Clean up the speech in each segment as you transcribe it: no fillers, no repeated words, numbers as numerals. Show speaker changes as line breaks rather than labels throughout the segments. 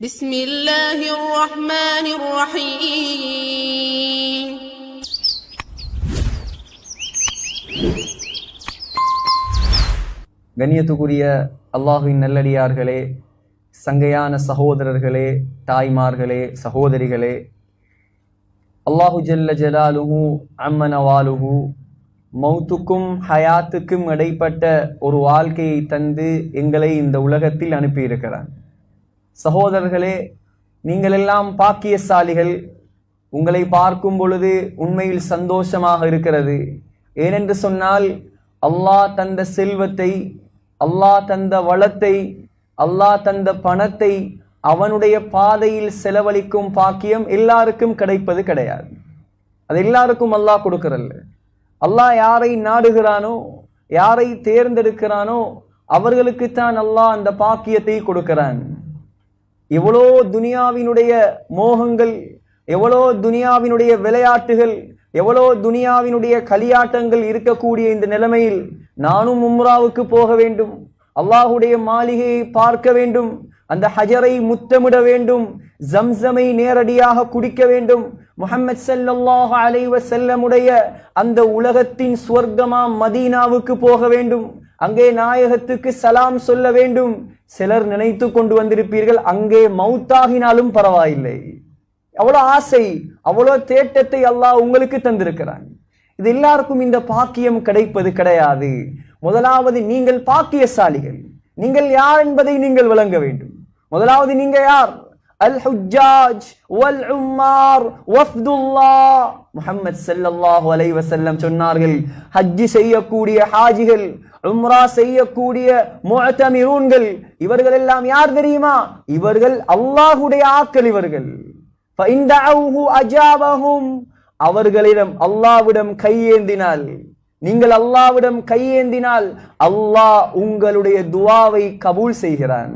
بسم الله الرحمن الرحيم
கண்ணியத்துக்குரிய அல்லாஹ்வின் நல்லடியார்களே, சங்கையான சகோதரர்களே, தாய்மார்களே, சகோதரிகளே, அல்லாஹு ஜல்ல ஜலாலுஹு அம்மனவாலுஹு மௌத்துக்கும் ஹயாத்துக்கும் இடைப்பட்ட ஒரு வாழ்க்கையை தந்து எங்களை இந்த உலகத்தில் அனுப்பியிருக்கிறான். சகோதரர்களே, நீங்கள் எல்லாம் பாக்கியசாலிகள். உங்களை பார்க்கும் பொழுது உண்மையில் சந்தோஷமாக இருக்கிறது. ஏனென்று சொன்னால், அல்லாஹ் தந்த செல்வத்தை, அல்லாஹ் தந்த வளத்தை, அல்லாஹ் தந்த பணத்தை அவனுடைய பாதையில் செலவழிக்கும் பாக்கியம் எல்லாருக்கும் கிடைப்பது கிடையாது. அது எல்லாருக்கும் அல்லாஹ் கொடுக்கிறல்ல. அல்லாஹ் யாரை நாடுகிறானோ, யாரை தேர்ந்தெடுக்கிறானோ அவர்களுக்குத்தான் அல்லாஹ் அந்த பாக்கியத்தை கொடுக்கிறான். எவ்வளோ துனியாவினுடைய மோகங்கள், எவ்வளோ துனியாவினுடைய விளையாட்டுகள், எவ்வளோ துனியாவினுடைய களியாட்டங்கள் இருக்கக்கூடிய இந்த நிலைமையில் நானும் உம்ராவுக்கு போக வேண்டும், அல்லாஹுடைய மாளிகையை பார்க்க வேண்டும், அந்த ஹஜரை முத்தமிட வேண்டும், ஜம்சமை நேரடியாக குடிக்க வேண்டும், முஹம்மது ஸல்லல்லாஹு அலைஹி வஸல்லமுடைய அந்த உலகத்தின் சுவர்க்கமாம் மதீனாவுக்கு போக வேண்டும், அங்கே நாயகத்துக்கு சலாம் சொல்ல வேண்டும். சிலர் நினைத்து கொண்டு வந்திருப்பீர்கள், அங்கே மௌத்தாகினாலும் பரவாயில்லை. அவ்வளோ ஆசை, அவ்வளோ தேட்டத்தை அல்லாஹ் உங்களுக்கு தந்திருக்கிறான். இது எல்லாருக்கும் இந்த பாக்கியம் கிடைப்பது கிடையாது. முதலாவது நீங்கள் பாக்கியசாலிகள். நீங்கள் யார் என்பதை நீங்கள் விளங்க வேண்டும். முதலாவது நீங்க யார்? அல் ஹுஜ்ஜாஜ் வல் உம்மார் வஃப்துல்லாஹ். முஹம்மது ஸல்லல்லாஹு அலைஹி வஸல்லம் சொன்னார்கள், ஹஜ் செய்யக்கூடிய ஹாஜிகள், உம்ரா செய்யக்கூடிய முஅ்தமிரூன்கள், இவர்கள் எல்லாம் யார் தெரியுமா? இவர்கள் அல்லாஹ்வுடைய ஆட்கள். இவர்கள் ஃபஇன் தஅவுஹு அஜாபஹும், அவர்களிடம் அல்லாஹ்விடம் கையேந்தினால், நீங்கள் அல்லாஹ்விடம் கையேந்தினால் அல்லாஹ் உங்களுடைய துஆவை கபூல் செய்கிறான்.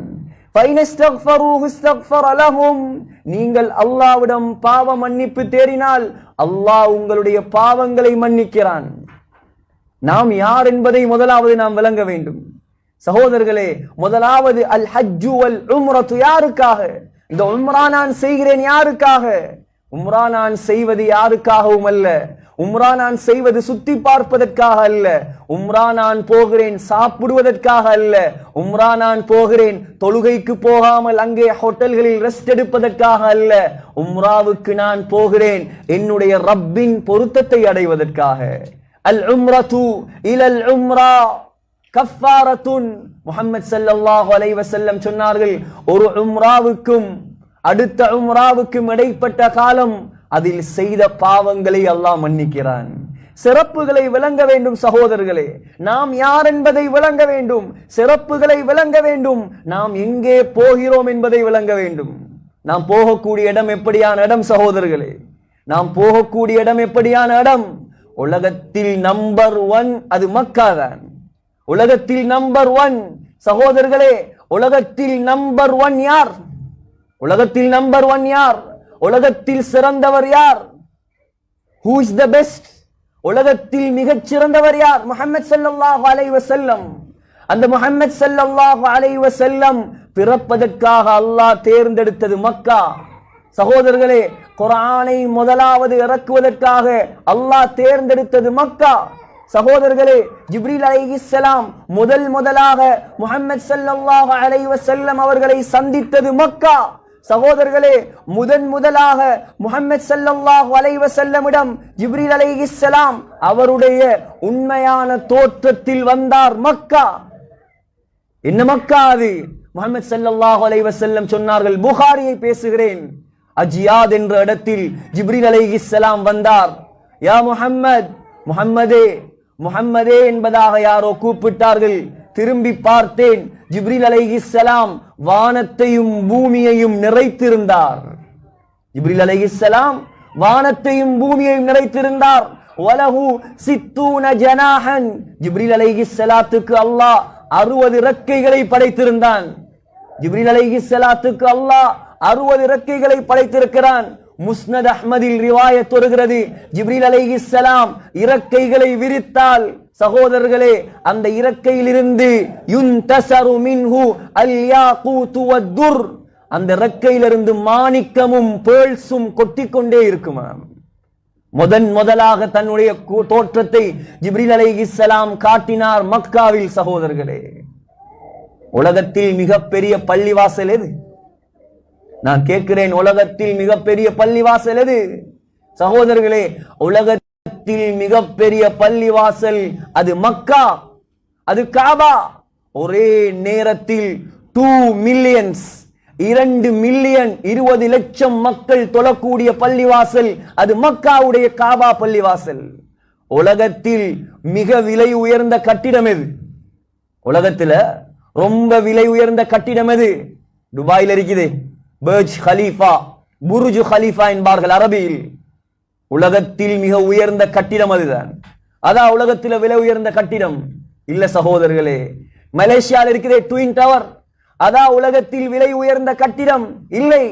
நீங்கள் அல்லாஹ்விடம் பாவ மன்னிப்பு தேடினால் அல்லாஹ் உங்களுடைய பாவங்களை மன்னிக்கிறான். நாம் யார் என்பதை முதலாவது நாம் விளங்க வேண்டும். சகோதரர்களே, முதலாவது அல் ஹஜ்ஜு வல் உம்ரத்து. யாருக்காக இந்த உம்ரா நான் செய்கிறேன்? யாருக்காக? உம்ரா நான் செய்வது யாருக்காகவும் அல்ல. உம்ரா நான் செய்வது சுத்தி பார்ப்பதற்காக அல்ல. உம்ரா நான் போகிறேன் சாப்பிடுவதற்காக அல்ல. உம்ரா நான் போகிறேன் தொழுகைக்கு போகாமல் அங்கே ஹோட்டல்களில் ரெஸ்ட் எடுப்பதற்காக அல்ல. உம்ராவுக்கு நான் போகிறேன் என்னுடைய ரப்பின் பொருத்தத்தை அடைவதற்காக. அல் உம்ரத்து இலல் உம்ரா கஃபாரத்துன். முஹம்மது ஸல்லல்லாஹு அலைஹி வஸல்லம் சொன்னார்கள், ஒரு உம்ராவுக்கும் அடுத்த உம்ராவுக்கும் இடைப்பட்ட காலம், அதில் செய்த பாவங்களை அல்லாஹ் மன்னிக்கிறான். சிறப்புகளை விளங்க வேண்டும் சகோதரர்களே. நாம் யார் என்பதை விளங்க வேண்டும், சிறப்புகளை விளங்க வேண்டும், நாம் எங்கே போகிறோம் என்பதை விளங்க வேண்டும். நாம் போகக்கூடிய இடம் எப்படியான இடம் சகோதரர்களே? நாம் போகக்கூடிய இடம் எப்படியான இடம்? உலகத்தில் நம்பர் 1 அது மக்கா தான். உலகத்தில் நம்பர் 1 சகோதரர்களே, உலகத்தில் நம்பர் 1 யார்? உலகத்தில் நம்பர் 1 யார்? உலகத்தில் சிறந்தவர் யார்? Who is the best? உலகத்தில் மிகச் சிறந்தவர் யார்? முஹம்மது ஸல்லல்லாஹு அலைஹி வஸல்லம். அந்த முஹம்மது ஸல்லல்லாஹு அலைஹி வஸல்லம் பிறப்பதற்காக அல்லாஹ் தேர்ந்தெடுத்தது மக்கா. சகோதரர்களே, குர்ஆனை முதலாவது இறக்குவதற்காக அல்லாஹ் தேர்ந்தெடுத்தது மக்கா. சகோதரர்களே, ஜிப்ரீல் அலைஹிஸ்ஸலாம் முதலாக முஹம்மது ஸல்லல்லாஹு அலைஹி வஸல்லம் அவர்களை சந்தித்தது மக்கா. சகோதரர்களே, முதலாக முஹம்மது ஸல்லல்லாஹு அலைஹி வஸல்லமிடம் ஜிப்ரீல் அலைஹிஸ்ஸலாம் அவருடைய உண்மையான தோற்றத்தில் வந்தார் மக்கா. என்ன மக்கா அது? முஹம்மது ஸல்லல்லாஹு அலைஹி வஸல்லம் சொன்னார்கள், புகாரியை பேசுகிறேன், அஜியாத் என்ற இடத்தில் ஜிப்ரீல் அலைஹிஸ்ஸலாம் வந்தார். யா முஹம்மத், முஹம்மதே, முஹம்மதே என்பதாக யாரோ கூப்பிட்டார்கள். திரும்பி பார்த்தேன், ஜிப்ரீல் அலைஹிஸ்ஸலாம் வானத்தையும் பூமியையும் நிறைத்திருந்தார். ஜிப்ரீல் அலைஹிஸ்ஸலாம் வானத்தையும் பூமியையும் நிறைத்திருந்தார். வலஹு 60 ஜனாஹன். ஜிப்ரீல் அலைஹிஸ்ஸலாத்துக்கு அல்லாஹ் 60 இறக்கைகளை படைத்திருந்தான். ஜிப்ரீல் அலைஹிஸ்ஸலாத்துக்கு அல்லாஹ் 60 இறக்கைகளை படைத்திருக்கிறான். முஸ்னத் அஹ்மதில் ரிவாயத் வருகிறது, ஜிப்ரீல் அலைஹிஸ்ஸலாம் இறக்கைகளை விரித்தால் சகோதரர்களே அந்த இறக்கையிலிருந்து யுன்தஸரு மின்ஹு அல் யாகூத் வத்துர், அந்த ரெக்கையிலிருந்து மாணிக்கமும் பேர்ல்ஸும் கொட்டிக்கொண்டே இருக்குமாம். முதலாக தன்னுடைய தோற்றத்தை ஜிப்ரீல் அலைஹிஸ்ஸலாம் காட்டினார் மக்காவில். சகோதரர்களே, உலகத்தில் மிகப்பெரிய பள்ளிவாசல் எது? நான் கேட்கிறேன், உலகத்தில் மிகப்பெரிய பள்ளிவாசல் எது? சகோதரர்களே, உலகத்தில் மிகப்பெரிய பள்ளிவாசல் அது மக்கா, அது காபா. ஒரே நேரத்தில் 2 மில்லியன்ஸ் 2 மில்லியன் 20 லட்சம் மக்கள் தொழக்கூடிய பள்ளிவாசல் அது மக்காவுடைய காபா பள்ளிவாசல். உலகத்தில் மிக விலை உயர்ந்த கட்டிடம் எது? உலகத்துல ரொம்ப விலை உயர்ந்த கட்டிடம் எது? துபாயில் இருக்குது பர்ஜ் கலீஃபா, புர்ஜ் கலீஃபா என்பார்கள் அரபியில். உலகத்தில் மிக உயர்ந்த கட்டிடம் அதுதான். அதான் உலகத்தில் விலை உயர்ந்த கட்டிடம் இல்ல சகோதரர்களே. மலேசியாவில் இருக்கிற ட்வின் டவர் அதான் உலகத்தில் விலை உயர்ந்த கட்டிடம் இல்லை.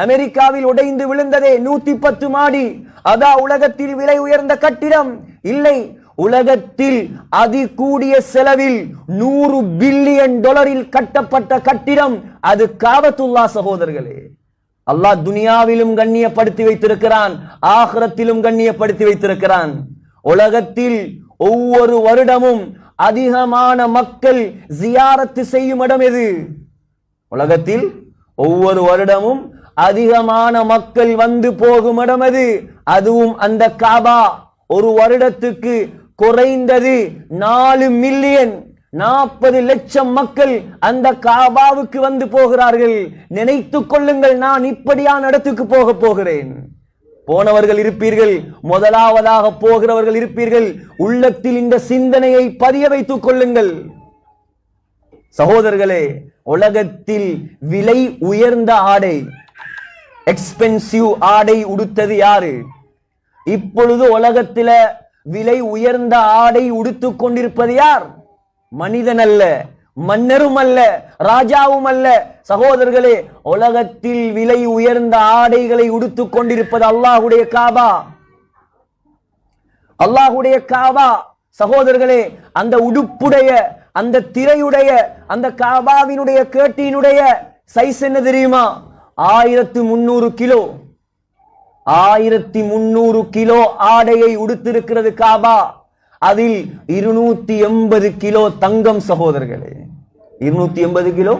அமெரிக்காவில் உடைந்து விழுந்ததே 110 மாடி, அதான் உலகத்தில் விலை உயர்ந்த கட்டிடம் இல்லை. உலகத்தில் அதிகூடிய செலவில் $100 பில்லியன் கட்டப்பட்ட கட்டிடம் அது காபத்துல்லா. சகோதரர்களே, அல்லாஹ் துனியாவிலும் கண்ணியப்படுத்தி வைத்திருக்கிறான், ஆகிரத்திலும் கண்ணியப்படுத்தி வைத்திருக்கிறான். உலகத்தில் ஒவ்வொரு வருடமும் அதிகமான மக்கள் ஜியாரத்து செய்யும் இடம் எது? உலகத்தில் ஒவ்வொரு வருடமும் அதிகமான மக்கள் வந்து போகும் இடம் எது? அதுவும் அந்த காபா. ஒரு வருடத்துக்கு குறைந்தது 4 மில்லியன் 40 லட்சம் மக்கள் அந்த காபாவுக்கு வந்து போகிறார்கள். நினைத்துக் கொள்ளுங்கள், நான் இப்படியான இடத்துக்கு போக போகிறேன். போனவர்கள் இருப்பீர்கள், முதலாவதாக போகிறவர்கள் இருப்பீர்கள். உள்ளத்தில் இந்த சிந்தனையை பதிய வைத்துக் கொள்ளுங்கள். சகோதரர்களே, உலகத்தில் விலை உயர்ந்த ஆடை, எக்ஸ்பென்சிவ் ஆடை உடுத்தது யாரு? இப்பொழுது உலகத்தில விலை உயர்ந்த ஆடை உடுத்துக் கொண்டிருப்பது யார்? மனிதன் அல்ல, மன்னரும் அல்ல, ராஜாவும் அல்ல. சகோதரர்களே, உலகத்தில் விலை உயர்ந்த ஆடைகளை உடுத்துக் கொண்டிருப்பது அல்லாஹுடைய காபா. அல்லாஹுடைய காபா. சகோதரர்களே, அந்த உடுப்புடைய, அந்த திரையுடைய, அந்த காபாவினுடைய கேட்டினுடைய சைஸ் என்ன தெரியுமா? 1300 கிலோ. 1300 கிலோ ஆடையை உடுத்திருக்கிறது காபா. அதில் 280 கிலோ தங்கம். சகோதரர்களே, 280 கிலோ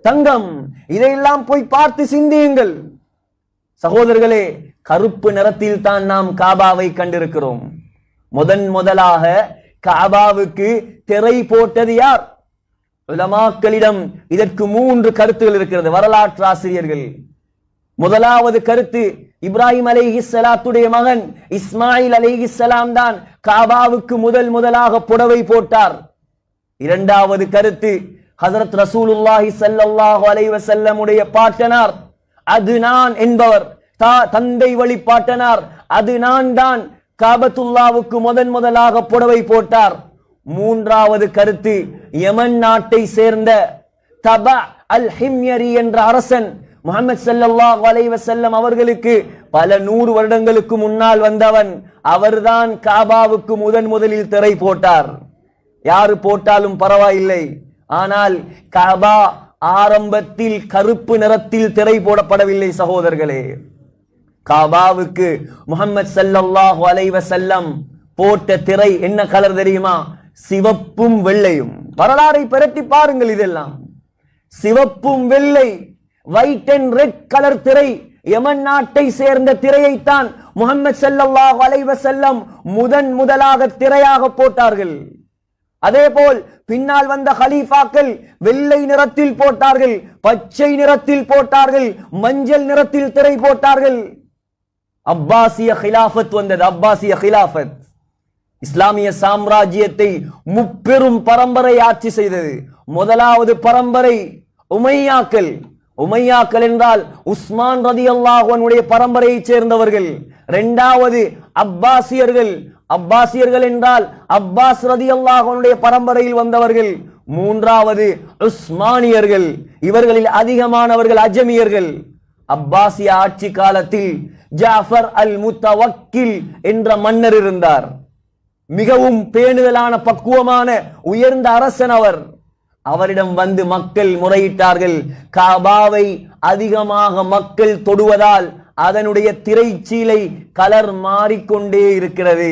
தங்கம். இதையெல்லாம் போய் பார்த்து சிந்தியுங்கள். சகோதரர்களே, கருப்பு நிறத்தில் தான் நாம் காபாவை கண்டிருக்கிறோம். முதலாக காபாவுக்கு திரை போட்டது யார்? உலமாக்களிடம் இதற்கு 3 கருத்துகள் இருக்கிறது, வரலாற்று ஆசிரியர்கள். முதலாவது கருத்து, இப்ராஹிம் அலைஹிஸ்ஸலாத்துடைய மகன் இஸ்மாயில் அலைஹிஸ்ஸலாம் தான் காபாவுக்கு முதலாக புடவை போட்டார். இரண்டாவது கருத்து, ஹஜரத் ரசூலுல்லாஹி ஸல்லல்லாஹு அலைஹி வஸல்லம் உடைய பாட்டனார் அதுனான் என்பவர், தந்தை வழி பாட்டனார் அதுனான் தான் காபத்துல்லாவுக்கு முதலாக புடவை போட்டார். மூன்றாவது கருத்து, யமன் நாட்டை சேர்ந்த தபா அல் ஹிம்யரி என்ற அரசன் முஹம்மது ஸல்லல்லாஹு அலைஹி வஸல்லம் அவர்களுக்கு பல 100 வருடங்களுக்கு முன்னால் வந்தவன். அவர்தான் காபாவுக்கு முதலில் திரை போட்டார். யாரு போட்டாலும் பரவாயில்லை, ஆனால் காபா ஆரம்பத்தில் கருப்பு நிறத்தில் திரை போடப்படவில்லை. சகோதரர்களே, காபாவுக்கு முஹம்மது ஸல்லல்லாஹு அலைஹி வஸல்லம் போட்ட திரை என்ன கலர் தெரியுமா? சிவப்பும் வெள்ளையும். வரலாறை பிரட்டி பாருங்கள். இதெல்லாம் சிவப்பும் வெள்ளை, ஒயிட் அண்ட் ரெட் கலர் திரை. யமன் நாட்டை சேர்ந்த திரையைத்தான் முஹம்மது ஸல்லல்லாஹு அலைஹி வஸல்லம் முதலாக திரையாக போட்டார்கள். அதேபோல் பின்னால் வந்த ஹலீஃபாக்கள் வெள்ளை நிறத்தில் போட்டார்கள், பச்சை நிறத்தில் போட்டார்கள், மஞ்சள் நிறத்தில் திரை போட்டார்கள். அப்பாசிய கிலாஃபத் வந்தது. அப்பாசிய கிலாஃபத் இஸ்லாமிய சாம்ராஜ்யத்தை முப்பெரும் பரம்பரை ஆட்சி செய்தது. முதலாவது பரம்பரை உமையாக்கள். உமையாக்கள் என்றால் உஸ்மான் ரலியல்லாஹு அன்ஹுடைய பரம்பரையைச் சேர்ந்தவர்கள். இரண்டாவது அப்பாசியர்கள். அப்பாசியர்கள் என்றால் அப்பாஸ் ரலியல்லாஹு அன்ஹுடைய பரம்பரையில் வந்தவர்கள். மூன்றாவது உஸ்மானியர்கள். இவர்களில் அதிகமானவர்கள் அஜமியர்கள். அப்பாசிய ஆட்சி காலத்தில் ஜாஃபர் அல் முத்தவக்கில் என்ற மன்னர் இருந்தார். மிகவும் பேணுதலான பக்குவமான உயர்ந்த அரசன் அவர். அவரிடம் வந்து மக்கள் முறையிட்டார்கள், காபாவை அதிகமாக மக்கள் தொடுவதால் அதனுடைய திரைச்சீலை கலர் மாறிக்கொண்டே இருக்கிறது,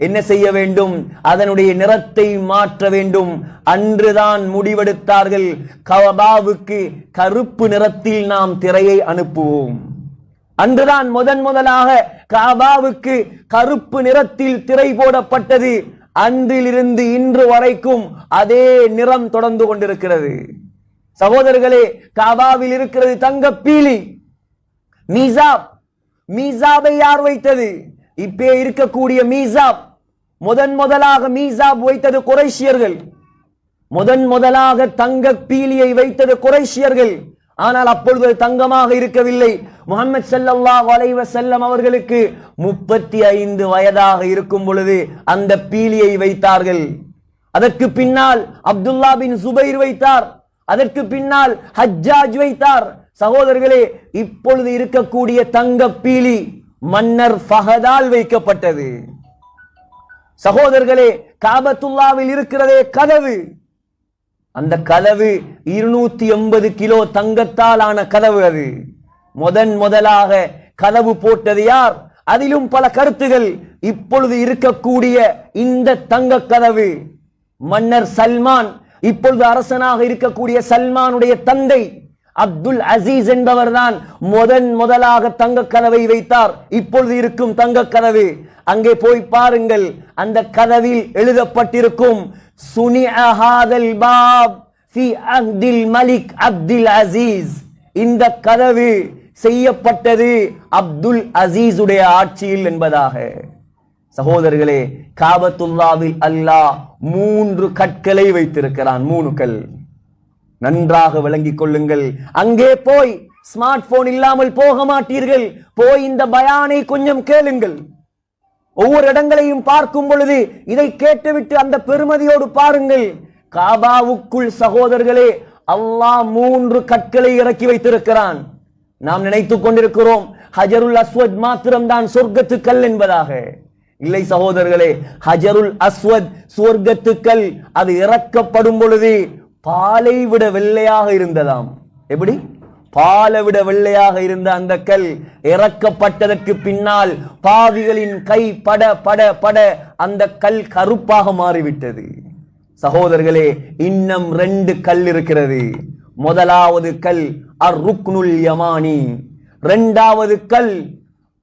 என்ன செய்ய வேண்டும்? அதனுடைய நிறத்தை மாற்ற வேண்டும். அன்றுதான் முடிவெடுத்தார்கள், காபாவுக்கு கருப்பு நிறத்தில் நாம் திரையை அனுப்புவோம். அன்றுதான் முதலாக காபாவுக்கு கருப்பு நிறத்தில் திரை போடப்பட்டது. அன்றிலிருந்து இன்று வரைக்கும் அதே நிறம் தொடர்ந்து கொண்டிருக்கிறது. சகோதரர்களே, காபாவில் இருக்கிறது தங்க பீலி, மீசாப். மீசாபை யார் வைத்தது? இப்பே இருக்கக்கூடிய மீசாப். முதலாக மீசாப் வைத்தது குறைஷியர்கள். முதலாக தங்க பீலியை வைத்தது குறைஷியர்கள். ஆனால் அப்பொழுது தங்கமாக இருக்கவில்லை. முஹம்மது ஸல்லல்லாஹு அலைஹி வஸல்லம் அவர்களுக்கு 35 வயதாக இருக்கும் பொழுது அந்த பீலியை வைத்தார்கள். அதற்கு பின்னால் அப்துல்லா பின் சுபைர் வைத்தார். அதற்கு பின்னால் ஹஜ்ஜாஜ் வைத்தார். சகோதரர்களே, இப்பொழுது இருக்கக்கூடிய தங்க பீலி மன்னர் ஃபஹதால் வைக்கப்பட்டது. சகோதரர்களே, காபத்துல்லாவில் இருக்கிறதே கதவு, அந்த கதவு 280 கிலோ தங்கத்தால் ஆன கதவு. அது முதலாக கதவு போட்டது யார்? அதிலும் பல கருத்துகள். இப்பொழுது இருக்கக்கூடிய இந்த தங்க கதவு மன்னர் சல்மான், இப்பொழுது அரசனாக இருக்கக்கூடிய சல்மானுடைய தந்தை அப்துல் அசீஸ் என்பவர் தான் முதலாக தங்க கதவை வைத்தார். இப்பொழுது இருக்கும் தங்க கதவு, அங்கே போய் பாருங்கள், அந்த கதவில் எழுதப்பட்டிருக்கும் சுனிஅ ஹாதல் பாப் ஃபி அஹ்தில் மலிக் அப்துல் அசீஸ். இந்த கதவு செய்யப்பட்டது அப்துல் அசீஸுடைய ஆட்சியில் என்பதாக. சகோதரர்களே, காபத்துல்லாவில் அல்லாஹ் 3 கற்களை வைத்திருக்கிறான். 3 கல். நன்றாக விளங்கிக் கொள்ளுங்கள். அங்கே போய் ஸ்மார்ட் போன் இல்லாமல் போக மாட்டீர்கள். போய் இந்த பயானை கொஞ்சம் கேளுங்கள். ஒவ்வொரு இடங்களையும் பார்க்கும் பொழுது இதை கேட்டுவிட்டு அந்த பெருமதியோடு பாருங்கள். காபாவுக்குள் சகோதரர்களே, அல்லாஹ் 3 கற்களை இறக்கி வைத்திருக்கிறான். நாம் நினைத்துக் கொண்டிருக்கிறோம் ஹஜருல் அஸ்வத் மாத்திரம்தான் சொர்க்கத்து கல் என்பதாக. இல்லை சகோதரர்களே, ஹஜருல் அஸ்வத் சொர்க்கத்து கல். அது இறக்கப்படும் பொழுது பாலை விட வெள்ளையாக இருந்ததாம். எப்படி? பாலை விட வெள்ளையாக இருந்த அந்த கல் இறக்கப்பட்டதற்கு பின்னால் பாவிகளின் கை பட பட பட அந்த கல் கருப்பாக மாறிவிட்டது. சகோதரர்களே, இன்னும் 2 கல் இருக்கிறது. முதலாவது கல் அர் ருக்னுல் யமானி, 2வது கல்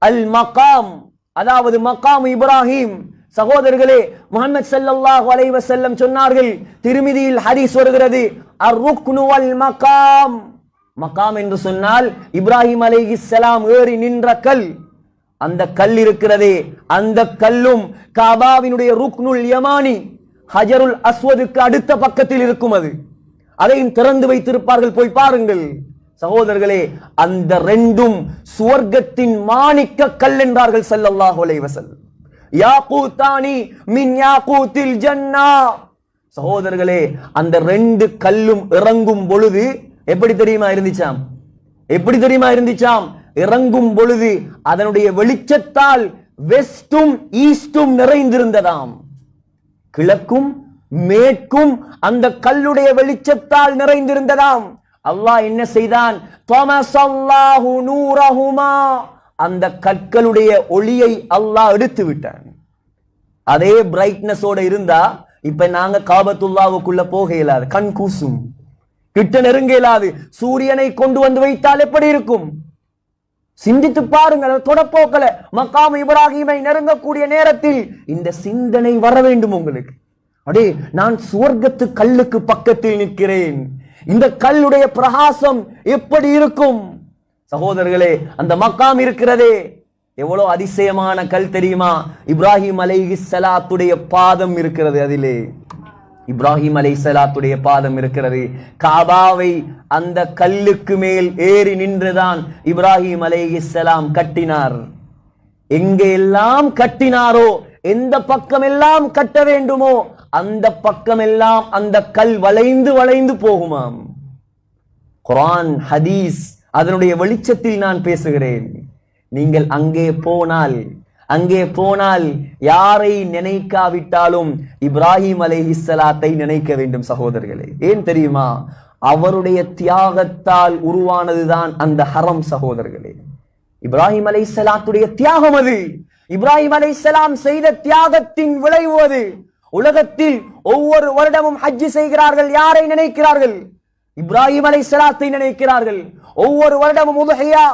அல் மகாம், அதாவது மகாம் இப்ராஹிம். சகோதரர்களே, முஹம்மது ஸல்லல்லாஹு அலைஹி வஸல்லம் சொன்னார்கள், திருமிதியில் ஹதீஸ் வருகிறது, அர் ருக்னு வல் மகாம். மகாம் என்று சொன்னால் இப்ராஹிம் அலைஹிஸ்ஸலாம் ஏறி நின்ற கல். அந்த கல் இருக்கிறதே, அந்த கல்லும் காபாவினுடைய ருக்னுல் யமானி ஹஜருல் அஸ்வதுக்கு அடுத்த பக்கத்தில் இருக்கும். அதையும் திறந்து வைத்திருப்பார்கள், போய் பாருங்கள். சகோதரர்களே, அந்த 2ம் சுவர்க்கத்தின் மாணிக்க கல் என்றார்கள் ஸல்லல்லாஹு அலைஹி வஸல்லம். யாகூத்தானி மின் யாகூத்தில் ஜன்னா. சகோதரர்களே, அந்த 2 கல்லும் இறங்கும் பொழுது எப்படி தெரியுமா இருந்துச்சாம்? எப்படி தெரியுமா இருந்துச்சாம்? இறங்கும் பொழுது அதனுடைய வெளிச்சத்தால் வெஸ்டும் ஈஸ்டும் நிறைந்திருந்ததாம். கிழக்கும் மேற்கும் அந்த கல்லுடைய வெளிச்சத்தால் நிறைந்திருந்ததாம். அல்லாஹ் என்ன செய்தான்? தமஸல்லாஹு நூரஹுமா, அந்த கற்களுடைய ஒளியை அல்லாஹ் எடுத்து விட்டான். அதே பிரைட்னஸோட இருந்தா இப்ப நாங்க காபத்துல்லாவுக்குள்ள போக இயலாது, கண் கூசும், கிட்ட நெருங்க இயலாது. சூரியனை கொண்டு வந்து வைத்தால் எப்படி இருக்கும்? சிந்தித்து பாருங்கள். தொடப்போக்கல மகாம் இப்ராஹிமை நெருங்கக்கூடிய நேரத்தில் இந்த சிந்தனை வர வேண்டும் உங்களுக்கு. அடே, நான் சுவர்க்கத்து கல்லுக்கு பக்கத்தில் நிற்கிறேன், இந்த கல்லுடைய பிரகாசம் எப்படி இருக்கும்? சகோதரர்களே, அந்த மக்காம் இருக்கிறதே, எவ்வளவு அதிசயமான கல் தெரியுமா? இப்ராஹிம் அலைஹிஸ்ஸலாத்துடைய பாதம் இருக்கிறது. அதிலே இப்ராஹிம் அலைஹிஸ்ஸலாத்துடைய பாதம் இருக்கிறது. காபாவை அந்த கல்லுக்கு மேல் ஏறி நின்றுதான் இப்ராஹிம் அலைஹிஸ்ஸலாம் கட்டினார். எங்கெல்லாம் கட்டினாரோ, எந்த பக்கமெல்லாம் கட்ட வேண்டுமோ அந்த பக்கமெல்லாம் அந்த கல் வளைந்து வளைந்து போகுமாம். குர்ஆன் ஹதீஸ் அதனுடைய வெளிச்சத்தில் நான் பேசுகிறேன். நீங்கள் அங்கே போனால் அங்கே போனால் யாரை நினைக்காவிட்டாலும் இப்ராஹிம் அலைஹிஸ்ஸலாத்தை நினைக்க வேண்டும் சகோதரர்களே. ஏன் தெரியுமா? அவருடைய தியாகத்தால் உருவானதுதான் அந்த ஹரம் சகோதரர்களே. இப்ராஹிம் அலைஹிஸ்ஸலாத்துடைய தியாகம் அது. இப்ராஹிம் அலைஹிஸ்ஸலாம் செய்த தியாகத்தின் விளைவு அது. உலகத்தில் ஒவ்வொரு வருடமும் ஹஜ் செய்கிறார்கள். யாரை நினைக்கிறார்கள்? இப்ராஹிம் அலைஹிஸ்ஸலாத்தை நினைக்கிறார்கள். ஒவ்வொரு வருடமும் உதுஹியா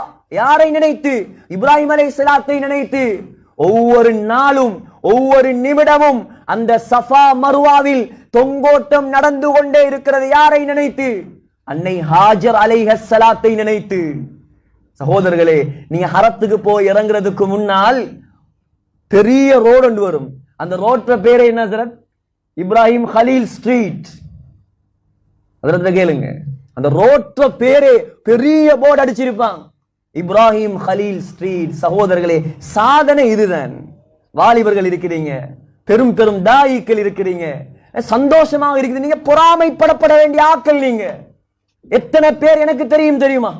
யாரை நினைத்து? இப்ராஹிம் அலைஹிஸ்ஸலாத்தை நினைத்து. ஒவ்வொரு நாளும் ஒவ்வொரு நிமிடமும் அந்த சஃபா மர்வாவில் தொங்கோட்டம் நடந்து கொண்டே இருக்கிறது. யாரை நினைத்து? அன்னை ஹாஜர் அலைஹிஸ்ஸலாத்தை நினைத்து. சகோதரர்களே, நீங்க ஹரத்துக்கு போய் இறங்குறதுக்கு முன்னால் பெரிய ரோடு ஒன்று வரும். அந்த ரோட்ல பேரு என்ன ஹஜ்ரத்? இப்ராஹிம் கலீல் ஸ்ட்ரீட். அதற்கு கேளுங்க, அந்த ரோட்ல பேரே பெரிய போர்டு அடிச்சிருப்பாங்க, இப்ராஹிம் கலீல் ஸ்ட்ரீட். சகோதரர்களே, சாதனை இதுதான். வாலிபர்கள் இருக்கிறீங்க, பெரும் பெரும் தாயிக்கள் இருக்கிறீங்க, சந்தோஷமாக இருக்குது. நீங்க பொறாமைப்படப்பட வேண்டிய ஆட்கள். நீங்க எத்தனை பேர் எனக்கு தெரியுமா?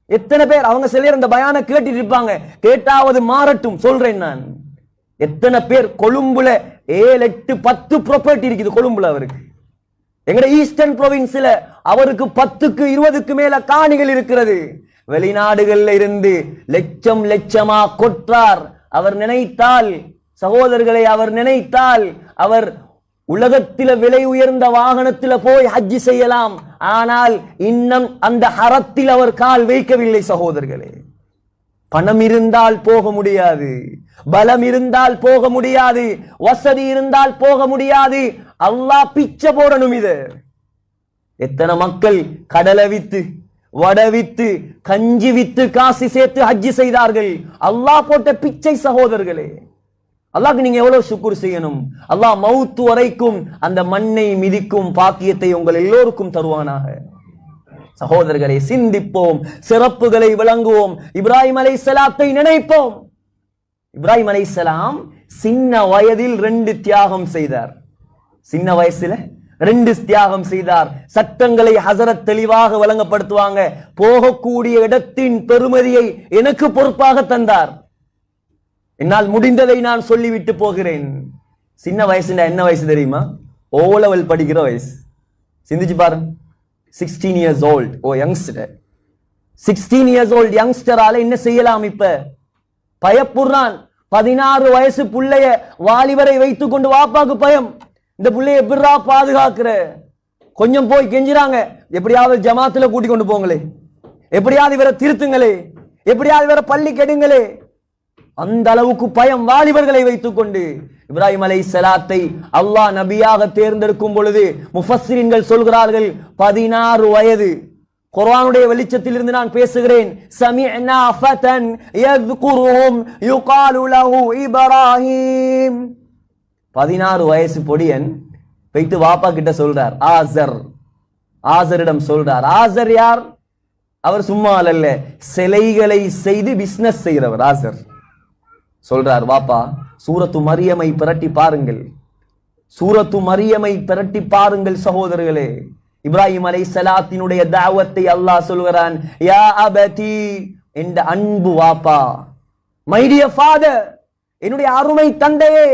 எத்தனை பேர் அவங்க சிலர் இந்த பயான கேட்டுட்டு இருப்பாங்க. கேட்டாவது மாறட்டும் சொல்றேன் நான். எத்தனை பேர் கொழும்புல 7, 8, 10 ப்ராப்பர்ட்டி இருக்குது கொழும்புல அவருக்கு. எங்கட ஈஸ்டர்ன் ப்ரொவின்ஸ்ல அவருக்கு 10க்கு 20க்கு மேல காணிகள் இருக்கிறது. வெளிநாடுகள்ல இருந்து லட்சம் லட்சமா கொற்றார். அவர் நினைத்தால் சகோதரர்களை, அவர் நினைத்தால் அவர் உலகத்தில விலை உயர்ந்த வாகனத்தில போய் ஹஜ் செய்யலாம். ஆனால் இன்னும் அந்த ஹரத்தில் அவர் கால் வைக்கவில்லை சகோதரர்களே. பணம் இருந்தால் போக முடியாது, பலம் இருந்தால் போக முடியாது, வசதி இருந்தால் போக முடியாது. அல்லாஹ் பிச்சை போடணும். இது எத்தனை மக்கள் கடலை வித்து, வடை வித்து, கஞ்சி வித்து காசு சேர்த்து ஹஜ் செய்தார்கள். அல்லாஹ் போட்ட பிச்சை சகோதரர்களே. அல்லாஹ்க்கு நீங்க எவ்வளவு சுக்குர் செய்யணும். அல்லாஹ் மவுத்து வரைக்கும் அந்த மண்ணை மிதிக்கும் பாக்கியத்தை உங்கள் எல்லோருக்கும் தருவானாக. சகோதரர்களை, சிந்திப்போம், சிறப்புகளை விளங்குவோம், இப்ராஹிம் அலைஹிஸ்ஸலாத்தை நினைப்போம். இப்ராஹிம் அலைஹிஸ்ஸலாம் சின்ன வயதில் 2 தியாகம் செய்தார். சின்ன வயசுல 2 தியாகம் செய்தார். சட்டங்களை ஹஸரத் தெளிவாக வழங்கப்படுத்துவாங்க. போகக்கூடிய இடத்தின் பெருமதியை எனக்கு பொறுப்பாக தந்தார். என்னால் முடிந்ததை நான் சொல்லிவிட்டு போகிறேன். சின்ன வயசுனா என்ன வயசு தெரியுமா? ஓ லெவல் படிக்கிற வயசு. சிந்திச்சு பாருங்க. 16 years old. ஓ யங்ஸ்டர். 16 years old யங்ஸ்டரால என்ன செய்யலாம்? இப்ப பயப்புறான். 16 வயசு புள்ளைய வாலிபரை வைத்துக் கொண்டு வாப்பாக்கு பயம். இந்த புள்ளைய எப்படிரா பாதுகாக்கிற? கொஞ்சம் போய் கெஞ்சுறாங்க, எப்படியாவது ஜமாத்துல கூட்டி கொண்டு போங்களே, எப்படியாவது இவரை திருத்துங்களே, எப்படியாவது இவரை பள்ளி கெடுங்களே. அந்த அளவுக்கு பயம் வாலிபர்களை வைத்துக் கொண்டு. இப்ராஹிம் அலைஹிஸ்ஸலாத்தை அல்லாஹ் நபியாக தேர்ந்தெடுக்கும் பொழுது முஃபஸ்ஸிரீன்கள் சொல்கிறார்கள் 16 வயது. குர்ஆனுடைய வெளிச்சத்தில் இருந்து நான் பேசுகிறேன். சமிஅனா ஃபதன் யذ்குருஹும் யுகாலு லஹு இப்ராஹிம். 16 வயசு பொடியன் வைத்து வாப்பா கிட்ட சொல்றார். ஆசரிடம் சொல்றார். ஆசர் யார்? அவர் சும்மா அல்ல, சிலைகளை செய்து பிசினஸ் செய்கிறவர் ஆசர். சொல்றார், வாப்பா சூரத்து மரியமை பிரட்டி பாருங்கள், சூரத்து மரியமை பிரட்டி பாருங்கள் சகோதரர்களே. இப்ராஹிம் அலைஹிஸ்ஸலாத்தினுடைய தாவத்தை அல்லாஹ் சொல்கிறான், யா அபதி, என்ற அன்பு வாப்பா, மை டியர் ஃபாதர், என்னுடைய அருமை தந்தையே,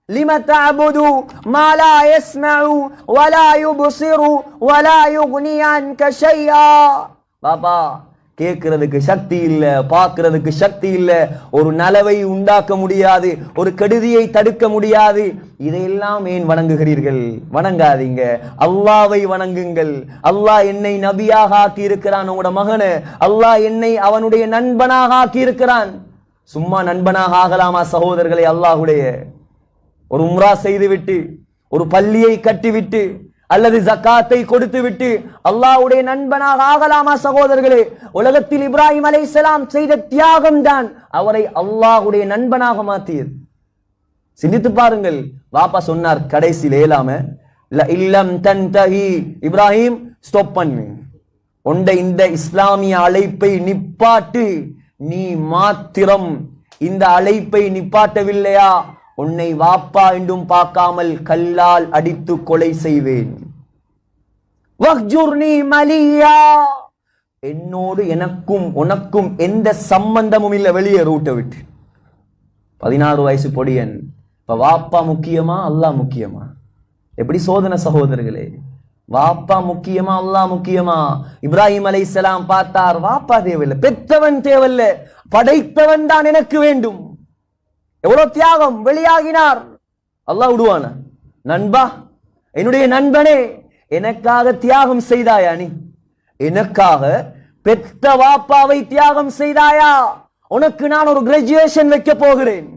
லிம தஅபுது மா லா யஸ்மஉ வலா யுப்சிரு வலா யுக்னி அன்க ஷைஆ. பாப்பா, கேட்கிறதுக்கு சக்தி இல்ல, பார்க்கிறதுக்கு சக்தி இல்ல, ஒரு நலவை உண்டாக்க முடியாது, ஒரு கெடுதியை தடுக்க முடியாது. இதையெல்லாம் ஏன் வணங்குகிறீர்கள்? வணங்காதீங்க, அல்லாஹ்வை வணங்குங்கள். அல்லாஹ் என்னை நபியாக ஆக்கி இருக்கிறான், உங்களோட மகனை அல்லாஹ் என்னை அவனுடைய நண்பனாக ஆக்கி இருக்கிறான். சும்மா நண்பனாக ஆகலாமா சகோதரர்களை? அல்லாஹ்வுடைய ஒரு உம்ரா செய்துவிட்டு, ஒரு பள்ளியை கட்டிவிட்டு, அல்லது ஜக்காத்தை கொடுத்து விட்டு அல்லாஹ்வுடைய நண்பனாக ஆகலாமா சகோதரர்களே? உலகத்தில் இப்ராஹிம் அலைஹிஸ்ஸலாம் செய்த தியாகம் தான் அவரை அல்லாஹ்வுடைய நண்பனாக மாற்றியது. சிந்தித்து பாருங்கள். வாப்பா சொன்னார் கடைசியில் ஏலாம, இல்லம் தன்தஹி இப்ராஹிம், ஸ்டாப் பண்ணு, உண்ட இந்த இஸ்லாமிய அழைப்பை நிப்பாட்டு. நீ மாத்திரம் இந்த அழைப்பை நிப்பாட்டவில்லையா, உன்னை வாப்பா என்றும் பார்க்காமல் கல்லால் அடித்து கொலை செய்வேன். வஹ்ஜுர்னி மலியா, என்னோடு எனக்கும் உனக்கும் எந்த சம்பந்தமும் இல்லை, வெளியே ரூட்டை விட்டு. 16 வயசு பொடியன். இப்ப வாப்பா முக்கியமா அல்லாஹ் முக்கியமா? எப்படி சோதனை சகோதரர்களே. வாப்பா முக்கியமா அல்லாஹ் முக்கியமா? இப்ராஹிம் அலைஹிஸ்ஸலாம் பார்த்தார், வாப்பா தேவையில்லை, பெற்றவன் தேவையில்லை, படைத்தவன் தான் எனக்கு வேண்டும். எவ்வளவு தியாகம், வெளியாகினார். அல்லாஹ் விடுவான? நண்பா, என்னுடைய நண்பனே, எனக்காக தியாகம் செய்தாயா? நீ எனக்காக பெற்ற வாப்பாவை தியாகம் செய்தாயா? உனக்கு நான் ஒரு கிராஜுவேஷன் வைக்க போகிறேன்,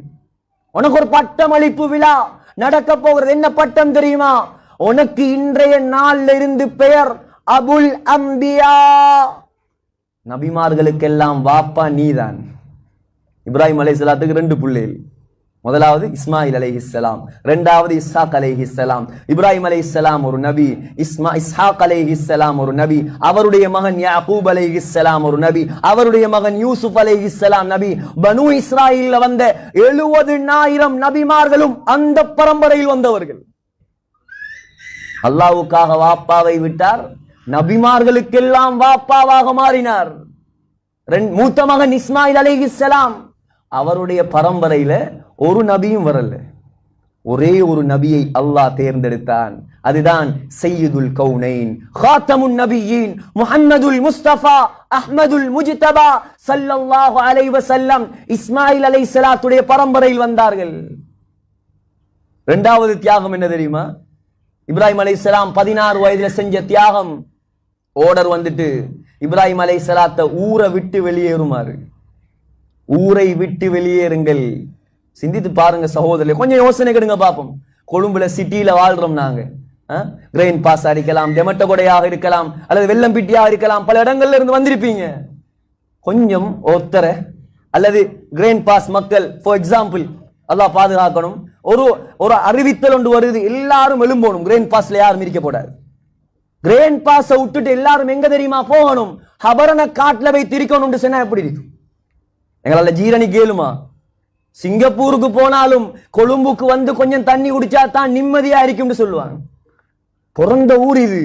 உனக்கு ஒரு பட்டமளிப்பு விழா நடக்க போகிறது. என்ன பட்டம் தெரியுமா? உனக்கு இன்றைய நாள்ல இருந்து பெயர் அபுல் அம்பியா. நபிமார்களுக்கெல்லாம் வாப்பா நீதான். இப்ராஹிம் அலைஹிஸ்ஸலாத்துக்கு 2 பிள்ளைகள். முதலாவது இஸ்மாயில் அலைஹிஸ்ஸலாம், இரண்டாவது இஸ்ஹாக் அலைஹிஸ்ஸலாம். இப்ராஹிம் அலைஹிஸ்ஸலாம் ஒரு நபி, இஸ்ஹாக் அலைஹிஸ்ஸலாம் ஒரு நபி, அவருடைய மகன் யாக்கூப் அலைஹிஸ்ஸலாம் ஒரு நபி, அவருடைய மகன் யூசுப் அலைஹிஸ்ஸலாம் நபி. பனு இஸ்ராயீல்ல வந்த 70,000 நபிமார்களும் அந்த பரம்பரையில் வந்தவர்கள். அல்லாஹ்வுக்காக வாப்பாவை விட்டார், நபிமார்களுக்கெல்லாம் வாப்பாவாக மாறினார். மூத்த மகன் இஸ்மாயில் அலைஹிஸ்ஸலாம், அவருடைய பரம்பரையில ஒரு நபியும் வரல, ஒரே ஒரு நபியை அல்லாஹ் தேர்ந்தெடுத்தான். அதுதான் சையதுல் கௌனைன், காத்தமுன் நபியீன், முஹம்மதுல் முஸ்தபா அஹ்மதுல் முஜ்தபா ஸல்லல்லாஹு அலைஹி வஸல்லம் இஸ்மாயில் அலைஹிஸ்ஸலாத்துடைய பரம்பரையில் வந்தார்கள். இரண்டாவது தியாகம் என்ன தெரியுமா? இப்ராஹிம் அலைஹிஸ்ஸலாம் 16 வயதுல செஞ்ச தியாகம். ஓர்டர் வந்துட்டு இப்ராஹிம் அலைஹிஸ்ஸலாத்தை ஊரை விட்டு வெளியேறுமாறு, ஊரை விட்டு வெளியேறுங்கள். சிந்தித்து பாருங்க சகோதரர்களே, கொஞ்சம் யோசனை கெடுங்க பாப்போம். கொழும்புல சிட்டியில வாழ்றோம் நாங்க. கிரெயின் பாஸ் இருக்கலாம், டெமட்ட கொடையாக இருக்கலாம், அல்லது வெள்ளம் பிட்டியாக இருக்கலாம், பல இடங்கள்ல இருந்து வந்திருப்பீங்க. கொஞ்சம் ஒருத்தர அல்லது கிரெயின் பாஸ் மக்கள் ஃபார் எக்ஸாம்பிள், அல்லாஹ் பாதுகாக்கணும், ஒரு அறிவித்தல் ஒன்று வருது, எல்லாரும் எழும்பணும். கிரெயின் பாஸ்ல யாரும் இருக்கப்படாது. கிரெயின் பாஸை விட்டுட்டு எல்லாரும் எங்க தெரியுமா போகணும்? ஹபரன காட்டுல போய் திரிக்கணும் சொன்னா எப்படி இருக்கும்? எங்களால ஜீரணி கேளுமா? சிங்கப்பூருக்கு போனாலும் கொழும்புக்கு வந்து கொஞ்சம் தண்ணி குடிச்சா தான் நிம்மதியா இருக்கும்னு சொல்லுவாங்க. பிறந்த ஊர் இது,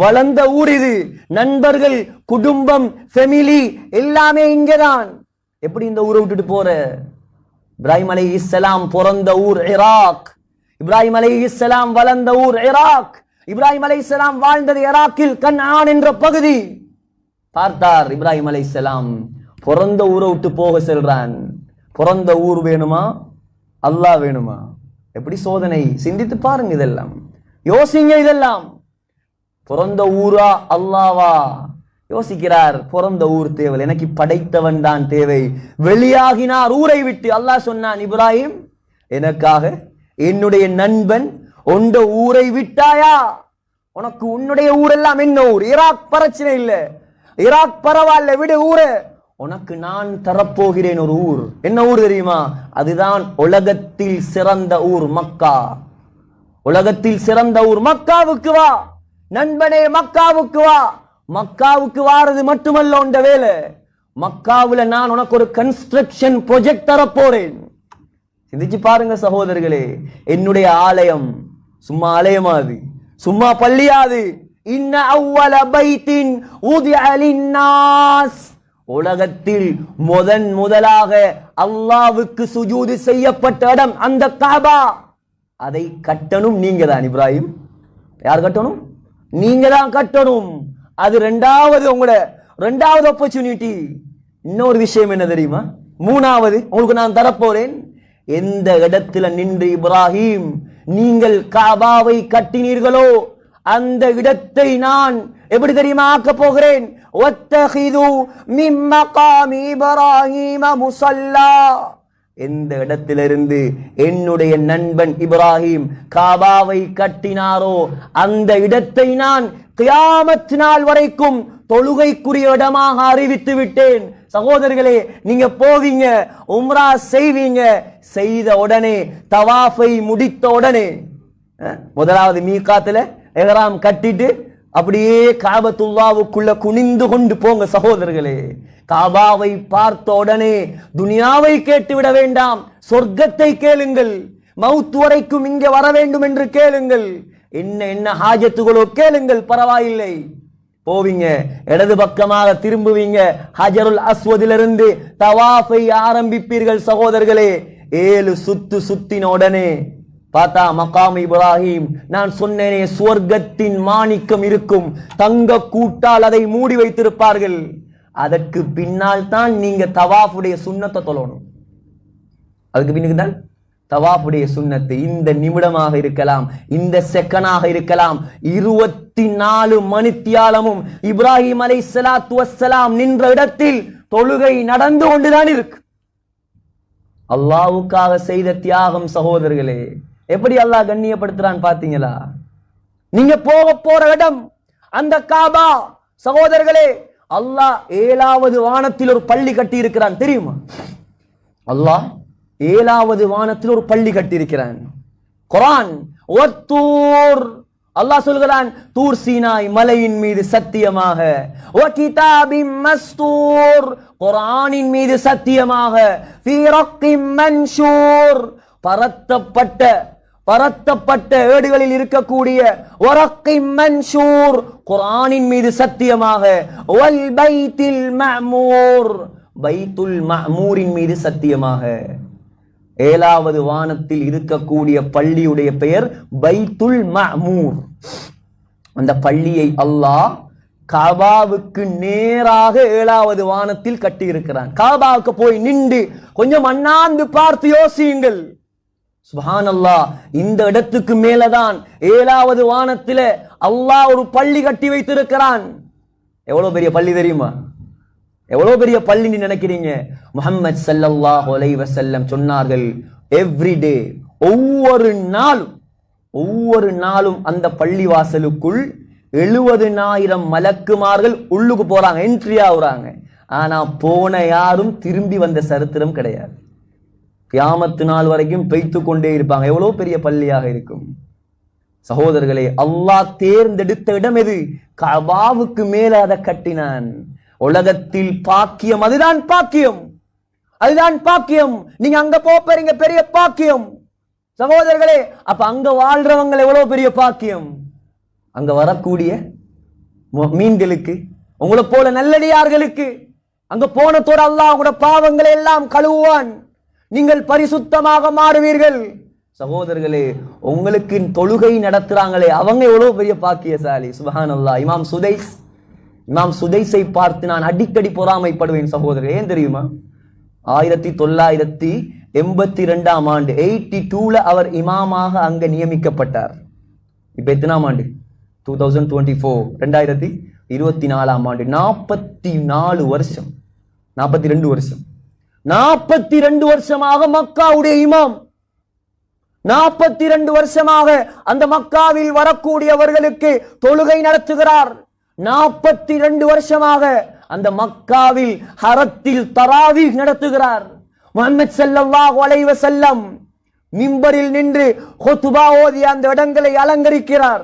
வளர்ந்த ஊர் இது, நண்பர்கள், குடும்பம், ஃபேமிலி எல்லாமே இங்கதான். எப்படி இந்த ஊரை விட்டுட்டு போற? இப்ராஹிம் அலைஹிஸ்ஸலாம் பிறந்த ஊர் ஈராக், இப்ராஹிம் அலைஹிஸ்ஸலாம் வளர்ந்த ஊர் ஈராக், இப்ராஹிம் அலைஹிஸ்ஸலாம் வாழ்ந்தது ஈராக்கில் கன்ஆன் என்ற பகுதி. பார்த்தார் இப்ராஹிம் அலைஹிஸ்ஸலாம், பிறந்த ஊரை விட்டு போக செல்றான். பிறந்த ஊர் வேணுமா அல்லாஹ் வேணுமா? எப்படி சோதனை! சிந்தித்து பாருங்க, இதெல்லாம் யோசிங்க. இதெல்லாம் பிறந்த ஊரா அல்லாவா? யோசிக்கிறார். பிறந்த ஊர் தேவை, எனக்கு படைத்தவன் தான் தேவை. வெளியாகினார் ஊரை விட்டு. அல்லாஹ் சொன்னான், இப்ராஹிம், எனக்காக என்னுடைய நண்பன் உண்ட ஊரை விட்டாயா? உனக்கு உன்னுடைய ஊரெல்லாம் என்ன ஊர்? ஈராக் பிரச்சனை இல்லை, ஈராக் பரவாயில்ல, விடு ஊரை. உனக்கு நான் தரப்போகிறேன் ஒரு ஊர். என்ன ஊர் தெரியுமா? அதுதான் உலகத்தில் சிறந்த ஊர், மக்கா. உலகத்தில் சிறந்த ஊர் மக்காவுக்கு வா நண்பனே, மக்காவுக்கு வா. மக்காவுக்கு வாரது மட்டுமல்ல உண்ட வேலை, மக்காவுல நான் உனக்கு ஒரு கன்ஸ்ட்ரக்ஷன் ப்ராஜெக்ட் தரப்போறேன். சிந்திச்சு பாருங்க சகோதரர்களே, என்னுடைய ஆலயம் சும்மா ஆலயமாது, சும்மா பள்ளியாது. இன்ன அவ்வல பைத்தின் உதிஅ லின்னாஸ், உலகத்தில் முதலாக அல்லாஹ்வுக்கு சுஜூது செய்யப்பட்ட இடம் அந்த காபா. அதை கட்டணும் நீங்க தான் இப்ராஹிம். யார் கட்டணும்? நீங்க தான் கட்டணும். அது உங்களோட ரெண்டாவது ஆப்பர்ச்சுனிட்டி. இன்னொரு விஷயம் என்ன தெரியுமா? மூணாவது உங்களுக்கு நான் தரப்போறேன். எந்த இடத்துல நின்று இப்ராஹிம் நீங்கள் காபாவை கட்டினீர்களோ அந்த இடத்தை நான் எப்படி தெரியுமா ஆக்க போகிறேன்? வத்தஹிது மின் மகாமி இப்ராஹீம முஸல்லா. எந்த இடத்திலிருந்து என்னுடைய நண்பன் இப்ராஹிம் காபாவை கட்டினாரோ அந்த இடத்தை நான் கியாமத் நாள் வரைக்கும் தொழுகைக்குரிய இடமாக அறிவித்து விட்டேன். சகோதரர்களே, நீங்க போவீங்க, உம்ரா செய்வீங்க, செய்த உடனே தவாஃபை முடித்த உடனே முதலாவது மீகாத்துல இஹ்ராம் கட்டிட்டு அப்படியே காபத்துல்லாவுக்குள்ள குனிந்து கொண்டு போங்க சகோதரர்களே. காபாவை பார்த்த உடனே துனியாவை கேட்டு விட வேண்டாம், சொர்க்கத்தை கேளுங்கள். மவுத் வரைக்கும் இங்கே வர வேண்டும் என்று கேளுங்கள். என்ன ஹாஜத்துகளோ கேளுங்கள், பரவாயில்லை. போவீங்க, இடது பக்கமாக திரும்புவீங்க, ஹஜருல் அஸ்வதிலிருந்து தவாஃபை ஆரம்பிப்பீர்கள். சகோதரர்களே, 7 சுத்து சுத்தின உடனே பார்த்தா மகாம் இப்ராஹிம், நான் சொன்னேனே சுவர்க்கத்தின் மாணிக்கம் இருக்கும், தங்க கூட்டால் அதை மூடி வைத்திருப்பார்கள். அதற்கு பின்னால் தான் நீங்க தவாஃபுடைய சுன்னத்தை தொழணும். அதுக்கு பின்னுக்கு தான் தவாஃபுடைய சுன்னத்து. இந்த நிமிடமாக இருக்கலாம், இந்த செகண்டாக இருக்கலாம், 24 மணித்தியாலமும் இப்ராஹிம் அலைஹிஸ்ஸலாத்து வஸ்ஸலாம் நின்ற இடத்தில் தொழுகை நடந்து கொண்டுதான் இருக்கு. அல்லாஹ்வுக்காக செய்த தியாகம் சகோதரர்களே, எப்படி அல்லாஹ் கண்ணியப்படுத்துறான் பாத்தீங்களா? நீங்க போற இடம் அந்த காபா. சகோதரர்களே, அல்லாஹ் 7வது வானத்தில் ஒரு பள்ளி கட்டி இருக்கிறான் தெரியுமா? அல்லாஹ் 7வது வானத்தில் ஒரு பள்ளி கட்டி இருக்கிறான். குர்ஆன் வத்தூர், அல்லாஹ் சொல்கிறான் தூர் சீனாய் மலையின் மீது சத்தியமாக, வகிதாபிம் மஸ்தூர் குர்ஆனின் மீது சத்தியமாக, ஃபீ ரக்கிம் மன்ஷூர் பரத்தப்பட்ட ஏடுகளில் இருக்கக்கூடிய வரக்கிம் மன்ஷூர் குர்ஆனின் மீது சத்தியமாக, வல் பைத்தில் மஅமூர் பைத்துல் மஅமூரின் மீது சத்தியமாக. 7வது வானத்தில் இருக்கக்கூடிய பள்ளியுடைய பெயர் பைத்துல் மஅமூர். அந்த பள்ளியை அல்லாஹ் காபாவுக்கு நேராக 7வது வானத்தில் கட்டி இருக்கிறான். காபாவுக்கு போய் நின்று கொஞ்சம் அண்ணாந்து பார்த்து யோசியுங்கள். சுப்ஹானல்லாஹ், இந்த இடத்துக்கு மேலதான் 7வது வானத்தில அல்லாஹ் ஒரு பள்ளி கட்டி வைத்திருக்கிறான். எவ்வளவு பெரிய பள்ளி தெரியுமா? எவ்வளவு பெரிய பள்ளி நினைக்கிறீங்க? முஹம்மது ஸல்லல்லாஹு அலைஹி வஸல்லம் சொன்னார்கள், எவ்ரிடே ஒவ்வொரு நாளும் அந்த பள்ளி வாசலுக்குள் 70,000 மலக்குமார்கள் உள்ளுக்கு போறாங்க, என்ட்ரி ஆகுறாங்க. ஆனா போன யாரும் திரும்பி வந்த சரித்திரம் கிடையாது. கியாமத்து நாள் வரைக்கும் பெய்த்து கொண்டே இருப்பாங்க. எவ்வளவு பெரிய பள்ளியாக இருக்கும் சகோதரர்களே. அல்லாஹ் தேர்ந்தெடுத்த இடம் எது? கஅபாவுக்கு மேல அதை கட்டினான். உலகத்தில் பாக்கியம், அதுதான் பாக்கியம். நீங்க அங்க போறீங்க, பெரிய பாக்கியம் சகோதரர்களே. அப்ப அங்க வாழ்றவங்க எவ்வளவு பெரிய பாக்கியம். அங்க வரக்கூடிய மீன்களுக்கு, உங்களை போல நல்லடியார்களுக்கு அங்க போனதோடு அல்லாஹ் உங்களோட பாவங்களை எல்லாம் கழுவுவான். நீங்கள் பரிசுத்தமாக மாறுவீர்கள். சகோதரர்களே, உங்களுக்கு தொழுகை நடத்துறாங்களே, அவங்க எவ்வளவு பெரிய பாக்கியசாலி. சுப்ஹானல்லாஹ். இமாம் சுதைஸை பார்த்து நான் அடிக்கடி பொறாமைப்படுவேன் சகோதரர். ஏன் தெரியுமா? 1982ஆம் ஆண்டு 82ல அவர் இமாமாக அங்க நியமிக்கப்பட்டார். இப்ப எத்தனாம் ஆண்டு? 2024, 2024ஆம் ஆண்டு. 42 வருஷமாக மக்காவுடைய இமாம். 42 வருஷமாக அந்த மக்காவில் வரக்கூடியவர்களுக்கு தொழுகை நடத்துகிறார். 42 வருஷமாக அந்த மக்காவில் ஹரத்தில் தராவீஹ் நடத்துகிறார். முஹம்மது ஸல்லல்லாஹு அலைஹி வஸல்லம் மிம்பரில் நின்று குத்பா ஓதி அந்த இடங்களை அலங்கரிக்கிறார்.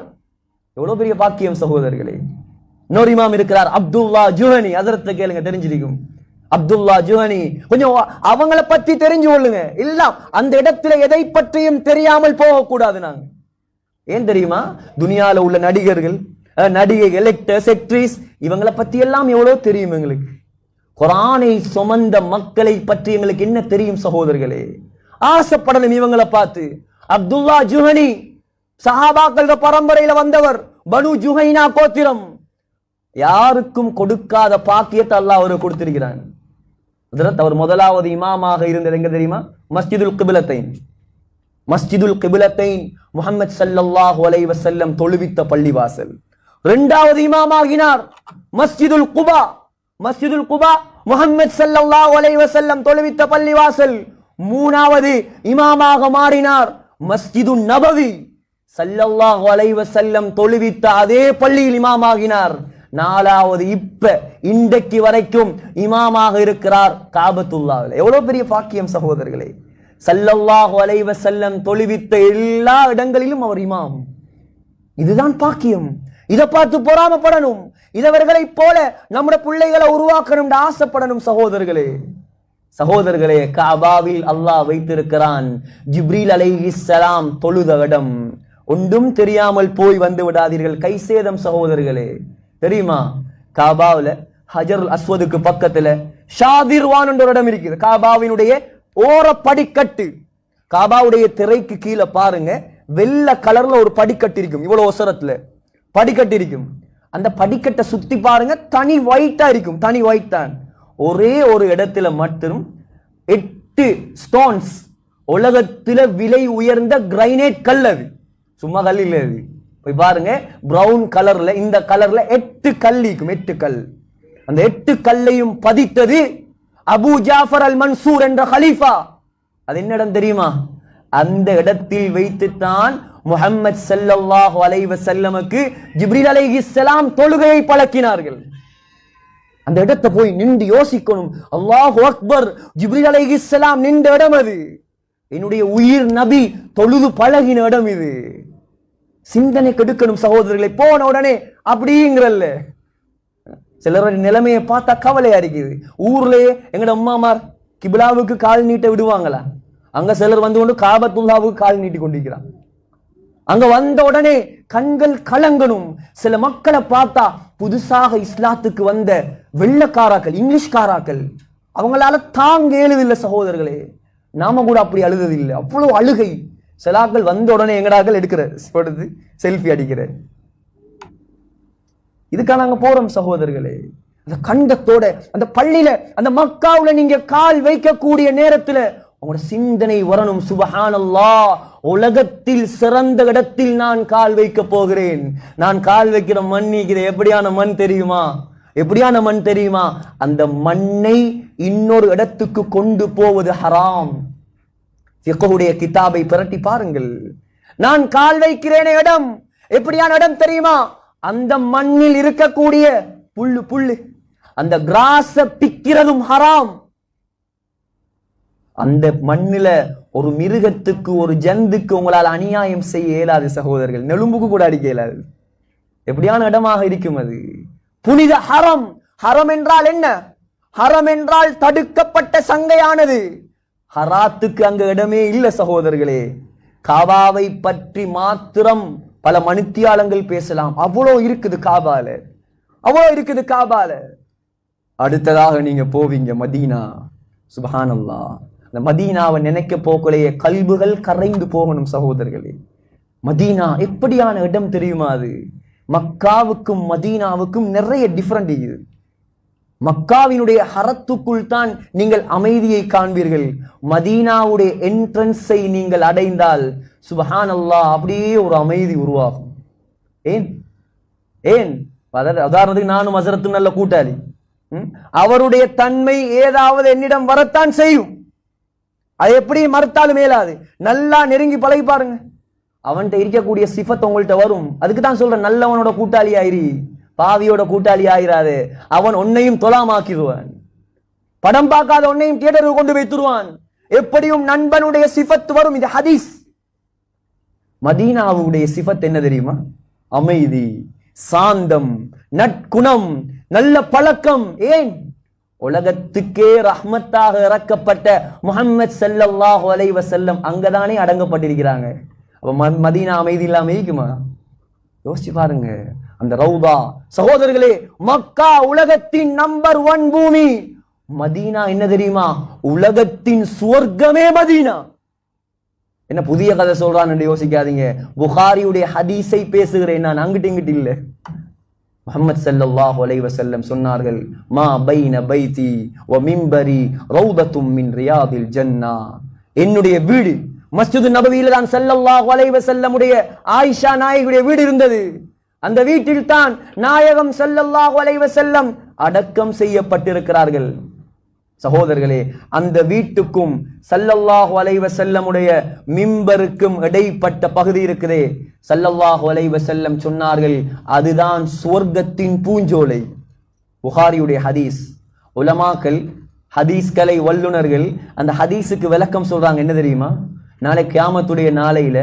எவ்வளவு பெரிய பாக்கியம் சகோதரர்களே. இன்னொரு இமாம் இருக்கிறார், அப்துல்லா ஜுஹனி. ஹஜ்ரத் கேளுங்க, தெரிஞ்சிருக்கும். அப்துல்லா ஜுஹனி, கொஞ்சம் அவங்கள பத்தி தெரிஞ்சு கொள்ளுங்க. இல்ல அந்த இடத்துல எதை பற்றியும் தெரியாமல் போகக்கூடாது. நாங்க ஏன் தெரியுமா? துனியால உள்ள நடிகர்கள், நடிகைகள், ஆக்டர்ஸ், ஆக்ட்ரஸ், இவங்களை பத்தி எல்லாம் எவ்வளவு தெரியும் எங்களுக்கு. குர்ஆனை சுமந்த மக்களை பற்றி எங்களுக்கு என்ன தெரியும் சகோதரர்களே? ஆசைப்படணும் இவங்களை பார்த்து. அப்துல்லா ஜுஹனி சஹாபாக்கள் பரம்பரையில வந்தவர், பனு ஜுஹைனா கோத்திரம். யாருக்கும் கொடுக்காத பாக்கியத்தை அல்லாஹ் அவருக்கு கொடுத்திருக்கிறான். அவர் முதலாவது இமாமாக இருந்தது எங்க தெரியுமா? மஸ்ஜிதுல் கிபிலத்தைன் முஹம்மது ஸல்லல்லாஹு அலைஹி வஸல்லம் தொழுவித்த பள்ளிவாசல். இரண்டாவது இமாமாகினார் மஸ்ஜிதுல் குபா முஹம்மது ஸல்லல்லாஹு அலைஹி வஸல்லம் தொழுவித்த பள்ளிவாசல். மூணாவது இமாமாக மாறினார் மஸ்ஜிதுன் நபவி, ஸல்லல்லாஹு அலைஹி வஸல்லம் தொழுவித்த அதே பள்ளியில் இமாமாகினார். நாலாவது இப்ப இன்றைக்கு வரைக்கும் இமாமாக இருக்கிறார் காபத்துல்லாஹ்ல. எவ்வளவு பெரிய பாக்கியம் சகோதரர்களே. ஸல்லல்லாஹு அலைஹி வஸல்லம் தொழுவித்த எல்லா இடங்களிலும் அவர் இமாம். இதுதான் பாக்கியம். இதை பார்த்து பொறாமப்படணும். இதவர்களை போல நம்முடைய பிள்ளைகளை உருவாக்கணும் ஆசைப்படணும் சகோதரர்களே. காபாவில் அல்லாஹ் வைத்திருக்கிறான் ஜிப்ரீல் அலைஹிஸ்ஸலாம் தொழுத இடம். ஒன்றும் தெரியாமல் போய் வந்து விடாதீர்கள், கை சேதம் சகோதரர்களே. தெரியுமா? காபாவில் ஹஜருல் அஸ்வதுக்கு பக்கத்துல ஷாதிர்வான் என்ற ஒரு இடம் இருக்குது. காபாவினுடைய ஓர படிக்கட்டு. காபாவுடைய திரைக்கு கீழே பாருங்க, வெள்ளை கலர்ல ஒரு படிக்கட்டு இருக்கும், இவ்வளவு ஒசரத்துல படிக்கட்டு இருக்கும். அந்த படிக்கட்டை சுத்தி பாருங்க, தனி ஒயிட்டா இருக்கும், தனி ஒயிட் தான். ஒரே ஒரு இடத்துல மட்டும் 8 ஸ்டோன்ஸ், உலகத்துல விலை உயர்ந்த கிரைனைட் கல், அது சும்மா கல் இல்ல, அது போய் பாருங்க, பிரவுன் கலர்ல, இந்த கலர்ல 8 கல் இருக்கும், 8 கல். அந்த 8 கல்லையும் பதித்தது அபூ ஜாஃபர் அல் மன்சூர் என்ற கலீஃபா. அது என்ன இடம் தெரியுமா? அந்த இடத்தில் வைத்துத்தான் முஹம்மது ஸல்லல்லாஹு அலைஹி வஸல்லமுக்கு ஜிப்ரீல் அலைஹிஸ்ஸலாம் தொழுகையை பழக்கினார்கள். அந்த இடத்தை போய் நின்று யோசிக்கணும். அல்லாஹு அக்பர், ஜிப்ரீல் அலைஹிஸ்ஸலாம் நின்ற இடம் அது. என்னுடைய உயிர் நபி தொழுது பழகின இடம் இது. சிந்தனை கெடுக்கணும் சகோதரர்களை. போன உடனே அப்படிங்கிறல்ல, சிலருடைய நிலைமையை பார்த்தா கவலையா இருக்குது. ஊர்லயே எங்கட அம்மாமார் கிபிலாவுக்கு கால் நீட்ட விடுவாங்களா? அங்க சிலர் வந்து கொண்டு காபத்துல்லாவுக்கு கால் நீட்டி கொண்டிருக்கிறாங்க. அங்க வந்த உடனே கண்கள் கலங்கணும். சில மக்களை பார்த்தா புதுசாக இஸ்லாத்துக்கு வந்த வெள்ளக்காராக்கள், இங்கிலீஷ்காராக்கள், அவங்களால தாங்க இயலுதில்லை சகோதரர்களே. நாம கூட அப்படி அழுததில்லை, அவ்வளவு அழுகை. சிலாக்கள் வந்த உடனே எங்கடாக்கள் எடுக்கிற செல்ஃபி அடிக்கிற. இதுக்காக நாங்க போறோம் சகோதரர்களே. அந்த கண்டத்தோட அந்த பள்ளியில, அந்த மக்காவுல நீங்க கால் வைக்கக்கூடிய நேரத்துல உங்களோட சிந்தனை வரணும், சுபஹானல்லாஹ், உலகத்தில் சிறந்த இடத்தில் நான் கால் வைக்க போகிறேன். நான் கால் வைக்கிற மண் எப்படியான மண் தெரியுமா? எப்படியான மண் தெரியுமா? அந்த மண்ணை இன்னொரு இடத்துக்கு கொண்டு போவது ஹராம். ஃபிக்ஹுடைய கிதாபை பிரட்டி பாருங்கள். நான் கால் வைக்கிறேன் இடம் எப்படியான இடம் தெரியுமா? அந்த மண்ணில் இருக்கக்கூடிய புல்லு, அந்த கிராஸ பிக்கிறதும் ஹராம். அந்த மண்ணில ஒரு மிருகத்துக்கு, ஒரு ஜந்துக்கு உங்களால் அநியாயம் செய்ய இயலாது சகோதரர்கள். நெலும்புக்கு கூட அடிக்க இயலாது. எப்படியான இடமாக இருக்கும் அது? புனித ஹரம். ஹரம் என்றால் என்ன? ஹரம் என்றால் தடுக்கப்பட்ட சங்கையானது. ஹராத்துக்கு அங்க இடமே இல்லை சகோதரர்களே. காபாவை பற்றி மாத்திரம் பல மணித்தியாலங்கள் பேசலாம். அவ்வளோ இருக்குது காபால, அவ்வளோ இருக்குது காபால. அடுத்ததாக நீங்க போவீங்க மதீனா. சுப்ஹானல்லாஹ், அந்த மதீனாவை நினைக்க போக்கலையே கல்புகள் கரைந்து போகணும் சகோதரர்களே. மதீனா எப்படியான இடம் தெரியுமா? அது மக்காவுக்கும் மதீனாவுக்கும் நிறைய டிஃபரண்ட் இருக்குது. மக்காவினுடைய ஹரத்துக்குள் தான் நீங்கள் அமைதியை காண்பீர்கள். மதீனாவுடைய என்ட்ரன்ஸை நீங்கள் அடைந்தால் சுப்ஹானல்லாஹ் அப்படியே ஒரு அமைதி உருவாகும். ஏன் ஏன் உதாரணத்துக்கு நானும் ஹஸரத்தும் நல்ல கூட்டாளி. அவருடைய தன்மை ஏதாவது என்னிடம் வரத்தான் செய்யும். அது எப்படி மறுத்தாலும் மேலாது. நல்லா நெருங்கி பழகி பாருங்க, அவன்கிட்ட இருக்கக்கூடிய சிஃபத் உங்கள்கிட்ட வரும். அதுக்கு தான் சொல்றேன், நல்லவனோட கூட்டாளி ஆயிரி, பாவியோட கூட்டாளி ஆயிராது. அவன் உன்னையும் தொலாமாக்கிடுவான். படம் பார்க்காத உன்னையும் தியேட்டருக்கு கொண்டு வைத்துருவான். எப்படியும் நண்பனுடைய சிஃபத் வரும். இது ஹதீஸ். மதீனாவுடைய சிஃபத் என்ன தெரியுமா? அமைதி, சாந்தம், நற்குணம், நல்ல பழக்கம். ஏன்? உலகத்துக்கே ரஹ்மத்தாக இறக்கப்பட்ட முஹம்மது ஸல்லல்லாஹு அலைஹி வஸல்லம் அங்கதானே அடங்கப்பட்டிருக்கிறாங்க. அப்ப மதீனா அமைதி இல்லாம இருக்குமா? யோசிச்சு பாருங்க. அந்த ரவுதா. சகோதரர்களே, மக்கா உலகத்தின் நம்பர் 1 பூமி. மதீனா என்ன தெரியுமா? உலகத்தின் சுவர்க்கமே மதீனா. என்ன புதிய கதை சொல்றான்னு யோசிக்காதீங்க. புகாரியுடைய ஹதீஸை பேசுகிறேன் நான், அங்கிட்டு இங்கிட்டு இல்ல. முஹம்மது ஸல்லல்லாஹு அலைஹி வஸல்லம் சொன்னார்கள், மா பைன பைதி வ மிம்பரி ரௌதத்தும் மின் ரியாதில் ஜன்னா. என்னுடைய வீடு மஸ்ஜிது நபவியில தான் ஸல்லல்லாஹு அலைஹி வஸல்லமுடைய ஆயிஷா நாயகியுடைய வீடு இருந்தது. அந்த வீட்டில் தான் நாயகம் ஸல்லல்லாஹு அலைஹி வஸல்லம் அடக்கம் செய்யப்பட்டிருக்கிறார்கள். சகோதரர்களே, அந்த வீட்டுக்கும் ஸல்லல்லாஹு அலைஹி வஸல்லமுடைய மிம்பருக்கும் இடைப்பட்ட பகுதி இருக்குதே, ஸல்லல்லாஹு அலைஹி வஸல்லம் சொன்னார்கள், அதுதான் சுவர்க்கத்தின் பூஞ்சோலை. புகாரியுடைய ஹதீஸ். உலமாக்கள், ஹதீஸ்களை வல்லுனர்கள் அந்த ஹதீஸுக்கு விளக்கம் சொல்றாங்க. என்ன தெரியுமா? நாளை கியாமத்துடைய நாளையில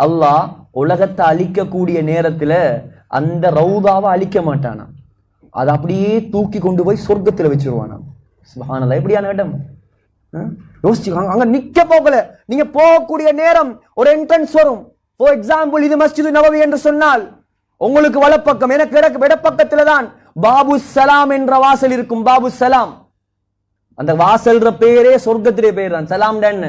அல்லாஹ் உலகத்தை அழிக்கக்கூடிய நேரத்துல அந்த ரவுதாவை அழிக்க மாட்டானா, அதை அப்படியே தூக்கி கொண்டு போய் சொர்க்கத்துல வச்சிருவானா. சுப்ஹானல்லாஹ், எப்படியான இடம் யோசிச்சு. அங்க நிக்க போகல, நீங்க போகக்கூடிய நேரம் ஒரு என்ட்ரன்ஸ் வரும். ஃபார் எக்ஸாம்பிள், இது மஸ்ஜிது நபவி என்று சொன்னால் உங்களுக்கு வலப்பக்கம், எனக்கு இடப்பக்கத்துல தான் பாபு சலாம் என்ற வாசல் இருக்கும். பாபு சலாம், அந்த வாசல்ற பேரே சொர்க்கத்துடைய பெயர் தான். சலாம் என்ன?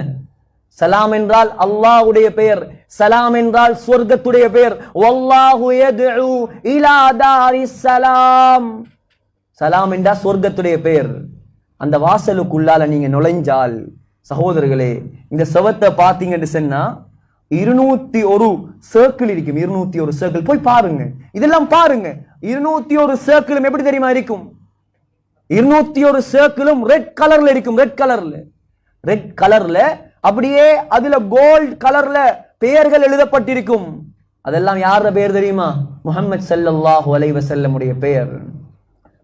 சலாம் என்றால் அல்லாஹ்வுடைய பெயர், சலாம் என்றால் சொர்க்கத்துடைய பெயர். வல்லாஹு யதுஉ இலா தாரிஸ் சலாம். சலாம் என்றால் சொர்க்கத்துடைய பெயர். அந்த வாசலுக்குள்ளால நீங்க நுழைஞ்சால் சகோதரர்களே, இந்த செவத்தை பார்த்தீங்கன்னு சொன்னா 201 சர்க்கிள் இருக்கும். 201 சர்க்கிள் போய் பாருங்க, இதெல்லாம் பாருங்க. 201 சர்க்கிளும் எப்படி தெரியுமா இருக்கும்? 201 சர்க்கிளும் ரெட் கலர்ல இருக்கும். ரெட் கலர்ல அப்படியே அதுல கோல்ட் கலர்ல பெயர்கள் எழுதப்பட்டிருக்கும். அதெல்லாம் யார பெயர் தெரியுமா? முஹம்மது ஸல்லல்லாஹு அலைஹி வஸல்லம் உடைய பெயர்.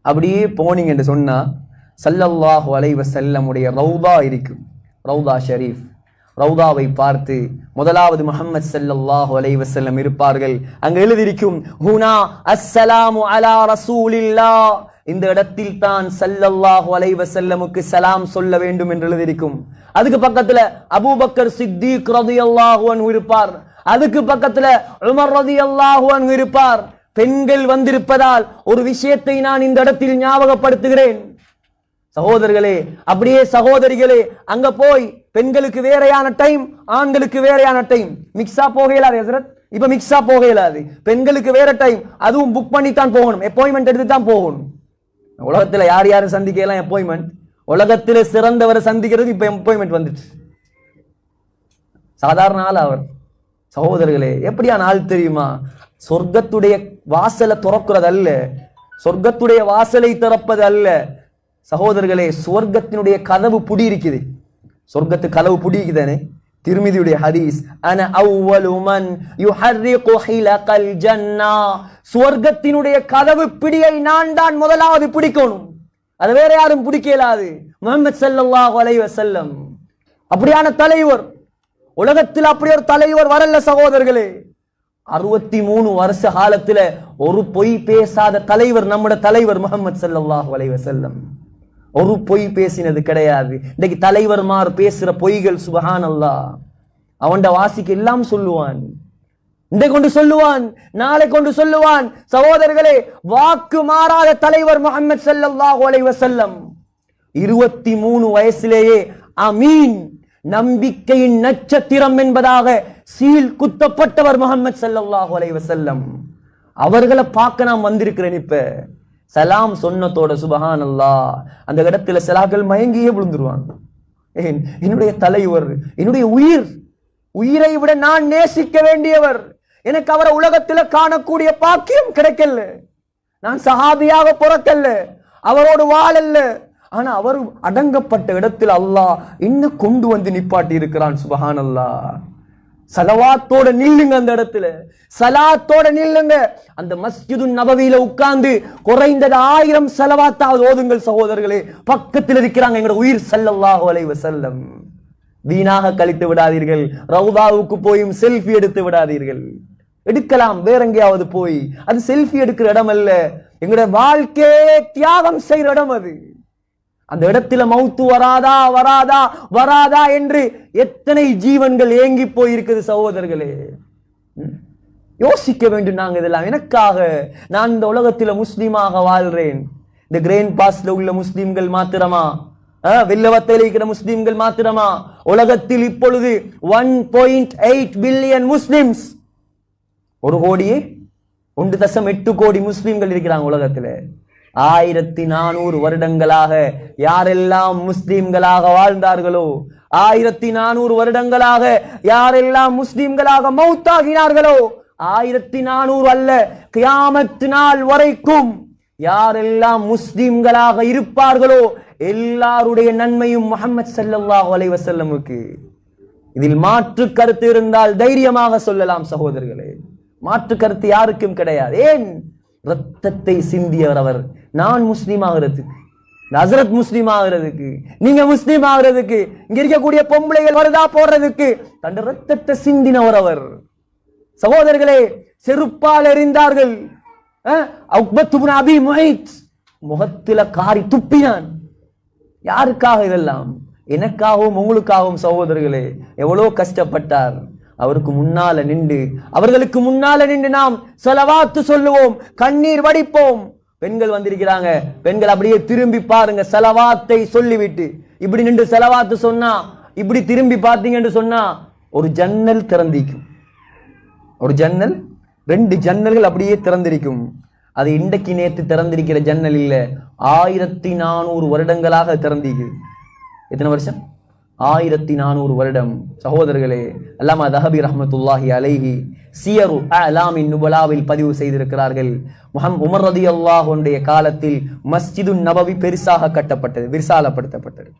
அப்படியே போனீங்க என்று சொன்னா ஸல்லல்லாஹு அலைஹி வஸல்லம் உடைய ரௌதா இருக்கும், ரௌதா ஷரீஃப். ரௌதாவை பார்த்து முதலாவது முஹம்மது ஸல்லல்லாஹு அலைஹி வஸல்லம் இருப்பார்கள். அங்க எழுதியிருக்கும் ஹுனா அஸ்ஸலாமு அலா ரசூலில்லாஹ். இந்த இடத்தில் தான் ஸல்லல்லாஹு அலைஹி வஸல்லமுக்கு சலாம் சொல்ல வேண்டும் என்று எழுதியிருக்கும். அதுக்கு பக்கத்துல அபூபக்கர் சித்திக் ரலியல்லாஹு அன்ஹு இருப்பார். அதுக்கு பக்கத்துல உமர் ரலியல்லாஹு அன்ஹு இருப்பார். பெண்கள் வந்திருப்பதால் ஒரு விஷயத்தை நான் இந்த இடத்தில் ஞாபகப்படுத்துகிறேன் சகோதரர்களே. அப்படியே சகோதரிகளே, அங்க போய் பெண்களுக்கு வேறையான டைம், ஆண்களுக்கு வேறையான டைம். மிக்ஸா போகலாது ஹஸ்ரத், இப்ப மிக்ஸா போகலாது. பெண்களுக்கு வேற டைம், அதுவும் புக் பண்ணி தான் போகணும், அப்பாயின்மெண்ட் எடுத்து தான் போகணும். உலகத்துல யார் யாரும் சந்திக்கலாம் அப்பாயின்மெண்ட். உலகத்துல சிறந்தவரை சந்திக்கிறது இப்ப அப்பாயின்மெண்ட் வந்துச்சு. சாதாரண ஆள் அவர். சகோதரர்களே, எப்படியான ஆள் தெரியுமா? சொர்க்கத்துடைய வாசலை திறக்கிறது அல்ல, சொர்க்கத்துடைய வாசலை திறப்பது அல்ல சகோதரர்களே. சொர்க்கத்தினுடைய கதவு புடி இருக்குது. சொர்க்கத்து கதவு புடி இருக்குதானே? திருமிதியுடைய ஹதீஸ், அன அவ்வலு மன் யுஹர்ரிகு ஹிலகல் ஜன்னா. சொர்க்கத்தினுடைய கதவு பிடியை நான் தான் முதலாவது பிடிக்கணும், அது வேற யாரும் பிடிக்கலாது. முஹம்மது ஸல்லல்லாஹு அலைஹி வஸல்லம் அப்படியான தலைவர். உலகத்தில் அப்படி ஒரு தலைவர் வரல சகோதரர்களே. 63 வருஷ காலத்துல ஒரு பொய் பேசாத தலைவர் நம்முடைய தலைவர் முஹம்மது ஸல்லல்லாஹு அலைஹி வஸல்லம். ஒரு பொய் பேசினது கிடையாது. இன்னைக்கு தலைவர்மார் பேசுற பொய்கள் சுப்ஹானல்லாஹ். அவன்ட வாசிக்கு எல்லாம் சொல்லுவான், இன்றைக்கு கொண்டு சொல்லுவான், நாளை கொண்டு சொல்லுவான். சகோதரர்களே, வாக்கு மாறாத தலைவர் முஹம்மது ஸல்லல்லாஹு அலைஹி வஸல்லம். 23 வயசிலேயே அமீன், நம்பிக்கையின் நட்சத்திரம் என்பதாக சீல் குத்தப்பட்டவர் முஹம்மது ஸல்லல்லாஹு அலைஹி வஸல்லம். அவர்களை பார்க்க நான் வந்திருக்கிறேன். இப்ப சலாம் சொன்னதோட சுப்ஹானல்லாஹ், அந்த இடத்துல சலாக்கள் மயங்கியே விழுந்துருவாங்க. என்னுடைய தலைவர், என்னுடைய உயிரை விட நான் நேசிக்க வேண்டியவர். எனக்கு அவரை உலகத்துல காணக்கூடிய பாக்கியம் கிடைக்கல. நான் சஹாபியாக பிறக்கல்ல, அவரோடு வாழல்ல. ஆனா அவர் அடங்கப்பட்ட இடத்தில் அல்லாஹ் இன்னும் கொண்டு வந்து நிப்பாட்டி இருக்கிறான். சுப்ஹானல்லாஹ். சலவாத்தோட நில்லுங்க, அந்த இடத்துல சலாத்தோட நில்லுங்க. அந்த மஸ்ஜிது நபவியில உட்கார்ந்து குறைந்தது 1000 சலவாத்தாவது ஓதுங்கள் சகோதரர்களே. பக்கத்தில் இருக்கிறாங்க எங்களோட உயிர் ஸல்லல்லாஹு அலைஹி வஸல்லம். வீணாக கழித்து விடாதீர்கள். ரவுதாவுக்கு போயும் செல்ஃபி எடுத்து விடாதீர்கள். எடுக்கலாம் வேற எங்கேயாவது போய், அது செல்ஃபி எடுக்கிற இடம் அல்ல. எங்களுடைய வாழ்க்கையே தியாகம் செய்யற இடம் அது. அந்த இடத்துல மௌத்து வராதா வராதா வராதா என்று எத்தனை ஜீவன்கள் ஏங்கி போயிருக்குது சகோதரர்களே. யோசிக்க வேண்டும். நாங்க இதெல்லாம் எனக்காக நான் இந்த உலகத்துல முஸ்லீமாக வாழ்றேன். இந்த கிரேன் பாஸ்ல உள்ள முஸ்லீம்கள் மாத்திரமா, வெள்ளவத்தையில் இருக்கிற முஸ்லீம்கள் மாத்திரமா? உலகத்தில் இப்பொழுது 1.8 பில்லியன் முஸ்லிம்ஸ், 1.8 கோடி முஸ்லிம்கள் இருக்கிறாங்க உலகத்துல. 1400 வருடங்களாக யாரெல்லாம் முஸ்லிம்களாக வாழ்ந்தார்களோ, 1400 வருடங்களாக யாரெல்லாம் முஸ்லிம்களாக மௌத்தாகினார்களோ, 1400 அல்ல, கியாமத் நாள் வரைக்கும் யாரெல்லாம் முஸ்லிம்களாக இருப்பார்களோ எல்லாருடைய நன்மையும் முஹம்மது ஸல்லல்லாஹு அலைஹி வஸல்லமுக்கு. இதில் மாற்று கருத்து இருந்தால் தைரியமாக சொல்லலாம் சகோதரர்களே. மாற்று கருத்து யாருக்கும் கிடையாது. ஏன்? ரத்தத்தை சிந்தியவர் அவர். நான் முஸ்லீம் ஆகிறதுக்கு, ஹஸ்ரத் முஸ்லீம் ஆகிறதுக்கு, நீங்க முஸ்லீம் ஆகிறதுக்கு, இங்க இருக்கக்கூடிய பொம்பளைகள் வருதா போடுறதுக்கு தன் ரத்தத்தை சிந்தினவர் அவர். சகோதரர்களே, செருப்பால் எறிந்தார்கள். உக்பத் இப்னு அபி முஹைத் முகத்தில காரி துப்பினான். யாருக்காக இதெல்லாம்? எனக்காகவும் உங்களுக்காகவும். சகோதரர்களே, எவ்வளவு கஷ்டப்பட்டார். அவருக்கு முன்னால நின்று, அவர்களுக்கு முன்னால நின்று நாம் ஸலவாத்து சொல்லுவோம், கண்ணீர் வடிப்போம். பெண்கள் வந்திருக்கிறாங்க. பெண்கள் அப்படியே திரும்பி பாருங்க, செலவாத்தை சொல்லிவிட்டு இப்படி நின்று செலவாத்து சொன்னா, இப்படி திரும்பி பார்த்தீங்கன்னு சொன்னா ஒரு ஜன்னல் திறந்திக்கும். ஒரு ஜன்னல், 2 ஜன்னல்கள் அப்படியே திறந்திருக்கும். அது இன்றைக்கு நேற்று திறந்திருக்கிற ஜன்னல் இல்ல, 1400 வருடங்களாக திறந்திருக்கு. எத்தனை வருஷம்? 1400 வருடம். சகோதரர்களே, அல்லாமா தஹபி ரஹ்மத்துல்லாஹி அலைஹி சியரு அலாமின் நுபலாவில் பதிவு செய்திருக்கிறார்கள். உமர் ரலியல்லாஹு அன்ஹுடைய காலத்தில் மஸ்ஜிதுன் நபவி பெருசாக கட்டப்பட்டது, விசாலப்படுத்தப்பட்டது.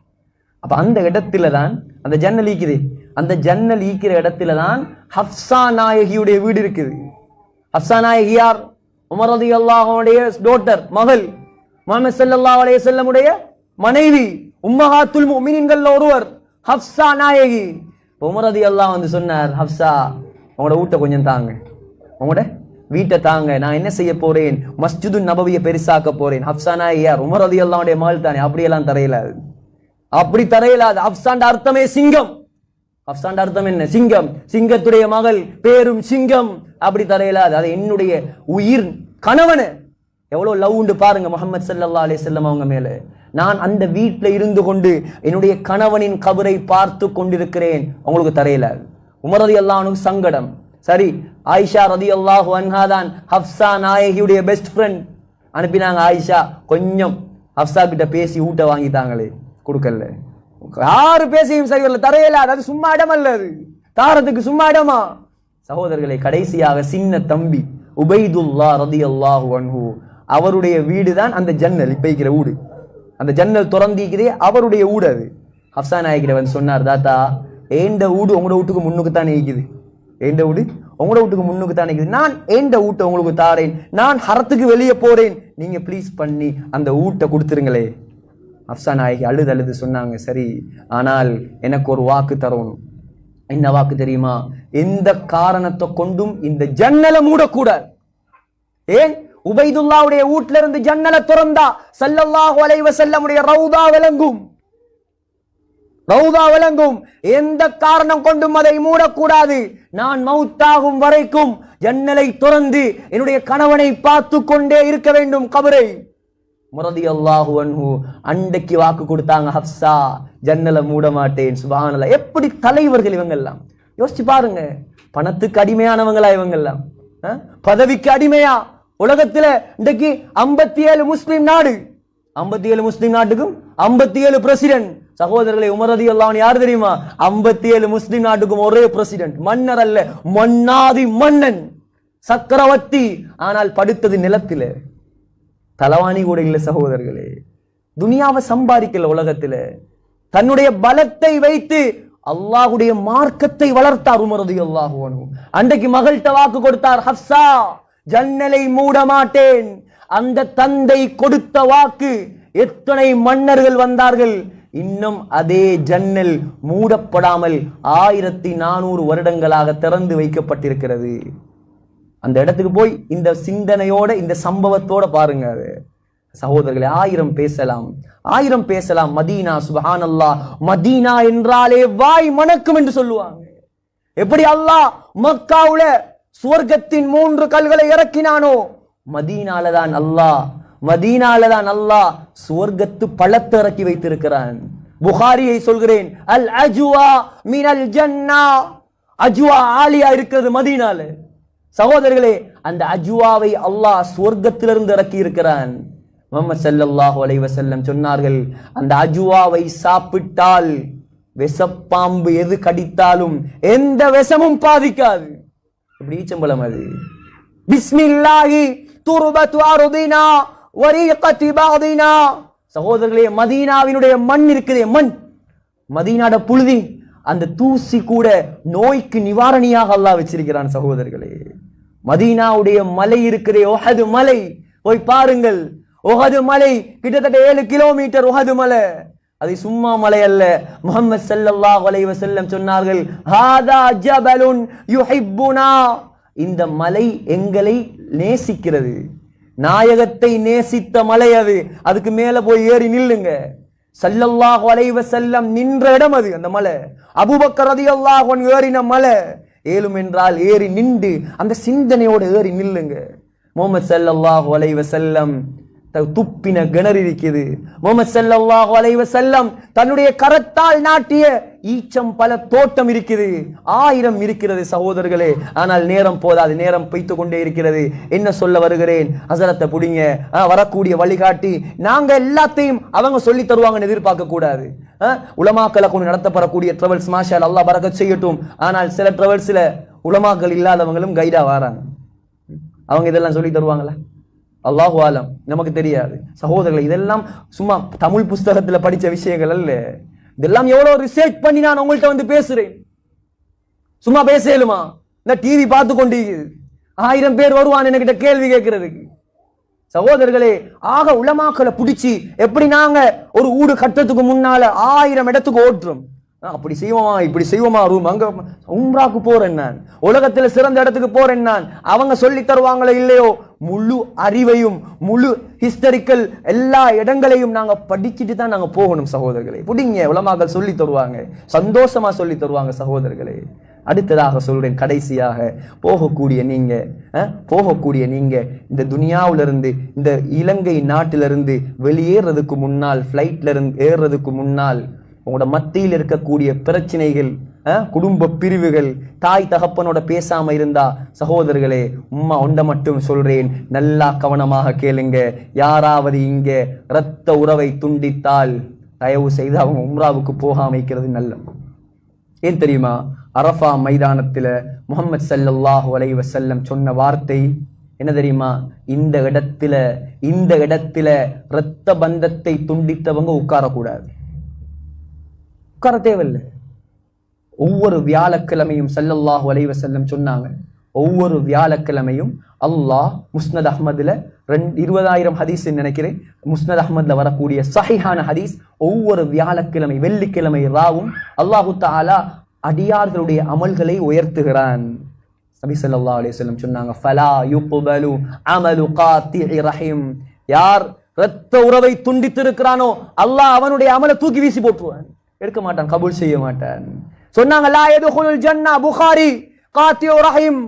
அப்ப அந்த இடத்துல தான் அந்த ஜன்னல் ஈக்குது. அந்த ஜன்னல் ஈக்கிற இடத்துல தான் ஹப்சா நாயகியுடைய வீடு இருக்குது. ஹப்சா நாயகி யார்? உமர் ரலியல்லாஹு அன்ஹுடைய டாட்டர், மகள், முஹம்மது ஸல்லல்லாஹு அலைஹி வஸல்லம் உடைய மனைவி, உம்மஹாத்துல் முஃமினீன்கள் ஒருவர் ஹப்சா நாயகி. உமர் ரலியல்லாஹு வந்து சொன்னார், ஹப்சா உங்களோட வீட்டை கொஞ்சம் தாங்க, உங்களோட வீட்டை தாங்க, நான் என்ன செய்ய போறேன், மஸ்ஜிது நபவியை பெருசாக்க போறேன். ஹப்சா நாயகி யார்? உமர் ரலியல்லாஹு அன்ஹுடைய மகள் தானே. அப்படியெல்லாம் தரையிலாது, அப்படி தரையிலாது. ஹப்சாண்ட அர்த்தமே சிங்கம். ஹப்சாண்ட அர்த்தம் என்ன? சிங்கம். சிங்கத்துடைய மகள், பேரும் சிங்கம். அப்படி தரையிலாது. அது என்னுடைய உயிர் கணவன். எவ்வளவு லவ் உண்டு பாருங்க முஹம்மது ஸல்லல்லாஹு அலைஹி வஸல்லம் அவங்க மேல. நான் அந்த வீட்டுல இருந்து கொண்டு என்னுடைய கணவனின் கபரை பார்த்து கொண்டிருக்கிறேன், உங்களுக்கு தரையிலாது. உமர் ரலியல்லாஹு அன்ஹு சங்கடம். சரி, ஆயிஷா ரலியல்லாஹு அன்ஹா தான் ஹப்சா நாயகியுடைய பெஸ்ட் ஃப்ரெண்ட். அனுப்பினாங்க, ஆயிஷா கொஞ்சம் ஹப்சா கிட்ட பேசி ஊட்ட வாங்கிட்டாங்களே, கொடுக்கல. யாரு பேசியும் சரி வரல, தரையிலாது. அது சும்மா இடம் அல்ல, அது தாரத்துக்கு சும்மா இடமா? சகோதரர்களை, கடைசியாக சின்ன தம்பி உபைதுல்லா ரலியல்லாஹு அன்ஹு அவருடைய வீடு தான் அந்த ஜன்னல், இப்ப இருக்கிற வீடு. அந்த ஜன்னல் திறந்திக்கிறே அவருடைய வீடு. அது ஹப்சா நாயகிட்ட வந்து சொன்னார், தாத்தா ஏண்ட வீடு உங்களோட வீட்டுக்கு முன்னுக்கு தானே இருக்குது, ஏண்ட வீடு உங்களோட வீட்டுக்கு முன்னுக்கு தானே இருக்குது, நான் ஏண்ட வீட்டை உங்களுக்கு தாரேன், நான் ஹரத்துக்கு வெளியே போறேன், நீங்க ப்ளீஸ் பண்ணி அந்த வீட்டை கொடுத்துருங்களே. ஹப்சா நாயகி அழுது அழுது சொன்னாங்க, சரி, ஆனால் எனக்கு ஒரு வாக்கு தரணும். என்ன வாக்கு தெரியுமா? எந்த காரணத்தை கொண்டும் இந்த ஜன்னலை மூடக்கூடாது. ஏன்? உபைதுல்லாவுடைய வீட்ல இருந்து ஜன்னலை திறந்தா ஸல்லல்லாஹு அலைஹி வஸல்லம் உடைய ரவுதா விளங்கும், ரவுதா விளங்கும். எந்த காரணம் கொண்டும் அதை மூடக்கூடாது. நான் மௌத்தாகும் வரைக்கும் ஜன்னலை திறந்து என்னுடைய கணவனை பார்த்து கொண்டே இருக்க வேண்டும் கபரை. ரலியல்லாஹு அன்ஹு அன்றைக்கு வாக்கு கொடுத்தாங்க, ஹப்சா ஜன்னலை மூட மாட்டேன். சுப்ஹானல்லாஹ், எப்படி தலைவர்கள் இவங்க எல்லாம். யோசிச்சு பாருங்க, பணத்துக்கு அடிமையானவங்களா இவங்க எல்லாம், பதவிக்கு அடிமையா? உலகத்துல இன்றைக்கு 57 முஸ்லிம் நாடு, 57 முஸ்லிம் நாட்டுக்கும் 57 பிரசிடென்ட். சகோதரர்களை, உமர் ரலியல்லாஹு அன்ஹு யார் தெரியுமா? 57 முஸ்லிம் நாட்டுக்கும் ஒரே பிரசிடென்ட். மன்னர் அல்ல, மன்னாதி மன்னன், சக்கரவர்த்தி. ஆனால் படுத்தது நிலத்தில, தலவாணி கூட இல்ல. சகோதரர்களே, துனியாவை சம்பாதிக்கல உலகத்துல, தன்னுடைய பலத்தை வைத்து அல்லாஹ்வுடைய மார்க்கத்தை வளர்த்தார் உமர் ரலியல்லாஹு அன்ஹு. அன்றைக்கு மகள்கிட்ட வாக்கு கொடுத்தார், ஹப்சா ஜன்னலை மூட மாட்டேன். அந்த தந்தை கொடுத்த வாக்கு, எத்தனை மன்னர்கள் வந்தார்கள், இன்னும் அதே ஜன்னல் மூடப்படாமல் 1400 வருடங்களாக திறந்து வைக்கப்பட்டிருக்கிறது. அந்த இடத்துக்கு போய் இந்த சிந்தனையோட, இந்த சம்பவத்தோட பாருங்க. சகோதரர்களே, 1000 பேசலாம், 1000 பேசலாம். மதீனா, சுப்ஹானல்லாஹ், மதீனா என்றாலே வாய் மணக்கும் என்று சொல்லுவாங்க. எப்படி அல்லாஹ் மக்காவுல சுவர்க்கத்தின் 3 கல்களை இறக்கினானோ, மதீனாலதான் அல்லாஹ் சுவர்க்கத்து பழத்தை இறக்கி வைத்திருக்கிறான். புகாரியை சொல்கிறேன், அல் அஜ்வா மினல் ஜன்னா. அஜ்வா ஆலியா இருக்கிறது மதீனால. சகோதரர்களே, அந்த அஜ்வாவை அல்லாஹ் சுவர்க்கத்திலிருந்து இறக்கி இருக்கிறான். முஹம்மது ஸல்லல்லாஹு அலைஹி வஸல்லம் சொன்னார்கள், அந்த அஜ்வாவை சாப்பிட்டால் விஷப்பாம்பு எது கடித்தாலும் எந்த விஷமும் பாதிக்காது. இப்படி ஈச்சம்பழம் அது. பிஸ்மில்லாஹி துர்பத்து அர்தினா வரீகத்தி பாதினா. சகோதரர்களே, மதீனாவினுடைய மண் இருக்குதே, மண், மதீனாட புழுதி, அந்த தூசி கூட நோய்க்கு நிவாரணியாக அல்லாஹ் வச்சிருக்கிறான். சகோதரர்களே, மதீனாவுடைய மலை இருக்கிறே, உஹது மலை, போய் பாருங்கள். உஹது மலை கிட்டத்தட்ட 7 கிலோமீட்டர். உஹது மலை அது சும்மா மலை அல்ல. முஹம்மது ஸல்லல்லாஹு அலைஹி வஸல்லம் சொன்னார்கள், ஹாதா ஜபலுன் யுஹிப்புனா. இந்த மலை எங்களை நேசிக்கிறது, நாயகத்தை நேசித்த மலை அது. அதுக்கு மேல போய் ஏறி நில்லுங்க. ஸல்லல்லாஹு அலைஹி வஸல்லம் நின்ற இடம் அது, அந்த மலை. அபூபக்கர் ரலியல்லாஹு அன்ஹு ஏறின மலை. ஏழும் என்றால் ஏறி நின்று அந்த சிந்தனையோடு ஏறி நில்லுங்க. முஹம்மது ஸல்லல்லாஹு அலைஹி வஸல்லம் துப்பின கிணறு இருக்குது. முஹம்மது ஸல்லல்லாஹு அலைஹி வஸல்லம் தன்னுடைய கரத்தால் நாட்டிய ஈச்சம் பல தோட்டம் இருக்குது, 1000 இருக்கிறது சகோதரர்களே. ஆனால் நேரம் போதாது, நேரம் பெய்து கொண்டே இருக்கிறது. என்ன சொல்ல வருகிறேன், ஹஸரத்தை புடிங்க, வரக்கூடிய வழிகாட்டி, நாங்க எல்லாத்தையும் அவங்க சொல்லி தருவாங்கன்னு எதிர்பார்க்க கூடாது. உலமாக்களை கொண்டு நடத்தப்படக்கூடிய டிராவல்ஸ் மாஷா அல்லாஹ் பரக்கத் செய்யட்டும். ஆனால் சில டிராவல்ஸ்ல உலமாக்கள் இல்லாதவங்களும் கைடா வராங்க. அவங்க இதெல்லாம் சொல்லி தருவாங்களா? அல்லாஹு ஆலம், நமக்கு தெரியாது சகோதரர்கள். இதெல்லாம் சும்மா தமிழ் புஸ்தகத்துல படிச்ச விஷயங்கள் அல்ல. இதெல்லாம் எவ்வளவு ரிசர்ச் பண்ணி நான் உங்கள்கிட்ட வந்து பேசுறேன். சும்மா பேசலுமா? இந்த டிவி பார்த்து கொண்டு 1000 பேர் வருவான் என்கிட்ட கேள்வி கேட்கறதுக்கு. சகோதரர்களே, ஆக உலமாக்களை பிடிச்சி எப்படி நாங்க ஒரு ஊடு கட்டுறதுக்கு முன்னால 1000 இடத்துக்கு ஓட்டுறோம். அப்படி செய்வோமா இப்படி செய்வோமா, ரூம் அங்க உம்ராக்கு போறேன் நான், உலகத்துல சிறந்த இடத்துக்கு போறேன் நான், அவங்க சொல்லி தருவாங்களோ இல்லையோ, முழு அறிவையும் முழு ஹிஸ்டரிக்கல் எல்லா இடங்களையும் நாங்க படிச்சுட்டு தான் நாங்க போகணும் சகோதரர்களே. புடிங்க, உலமாக்கள் சொல்லி தருவாங்க, சந்தோஷமா சொல்லி தருவாங்க சகோதரர்களே. அடுத்ததாக சொல்றேன், கடைசியாக போகக்கூடிய நீங்க இந்த துனியாவிலிருந்து, இந்த இலங்கை நாட்டிலிருந்து வெளியேறதுக்கு முன்னால், ஃபிளைட்ல இருந்து ஏறுறதுக்கு முன்னால் உங்களோட மத்தியில் இருக்கக்கூடிய பிரச்சனைகள், குடும்ப பிரிவுகள், தாய் தகப்பனோட பேசாம இருந்தா சகோதரர்களே, உம்மா ஒண்ட மட்டும் சொல்றேன், நல்லா கவனமாக கேளுங்க. யாராவது இங்க இரத்த உறவை துண்டித்தால் தயவு செய்து அவங்க உம்ராவுக்கு போகாம இருக்கிறது நல்லது. ஏன் தெரியுமா? அரஃபா மைதானத்துல முஹம்மது ஸல்லல்லாஹு அலைஹி வஸல்லம் சொன்ன வார்த்தை என்ன தெரியுமா? இந்த இடத்துல இரத்த பந்தத்தை துண்டித்தவங்க உட்காரக்கூடாது, உட்கார தேவையில்லை. ஒவ்வொரு வியாழக்கிழமையும் ஸல்லல்லாஹு அலைஹி வஸல்லம் சொன்னாங்க, ஒவ்வொரு வியாழக்கிழமையும் அல்லாஹ் முஸ்னத் அஹ்மதுல 20,000 ஹதீஸ் நினைக்கிறேன், முஸ்னத் அஹ்மதுல வரக்கூடிய சஹீஹான ஹதீஸ், ஒவ்வொரு வியாழக்கிழமை வெள்ளிக்கிழமை ராவும் அல்லாஹு தஆலா அடியார்களுடைய அமல்களை உயர்த்துகிறான். நபி ஸல்லல்லாஹு அலைஹி வஸல்லம் சொன்னாங்க, ஃபலா யுக்பலு அமலு காத்திஇ ரஹீம், யார் இரத்த உறவை துண்டித்திருக்கிறானோ அல்லாஹ் அவனுடைய அமலை தூக்கி வீசி போட்டுருவான், எடுக்க மாட்டான், கபூல் செய்ய மாட்டான். சொன்னாங்க, லா யதுகுலுல் ஜன்னா, புகாரி, காத்திஉ ரஹீம்,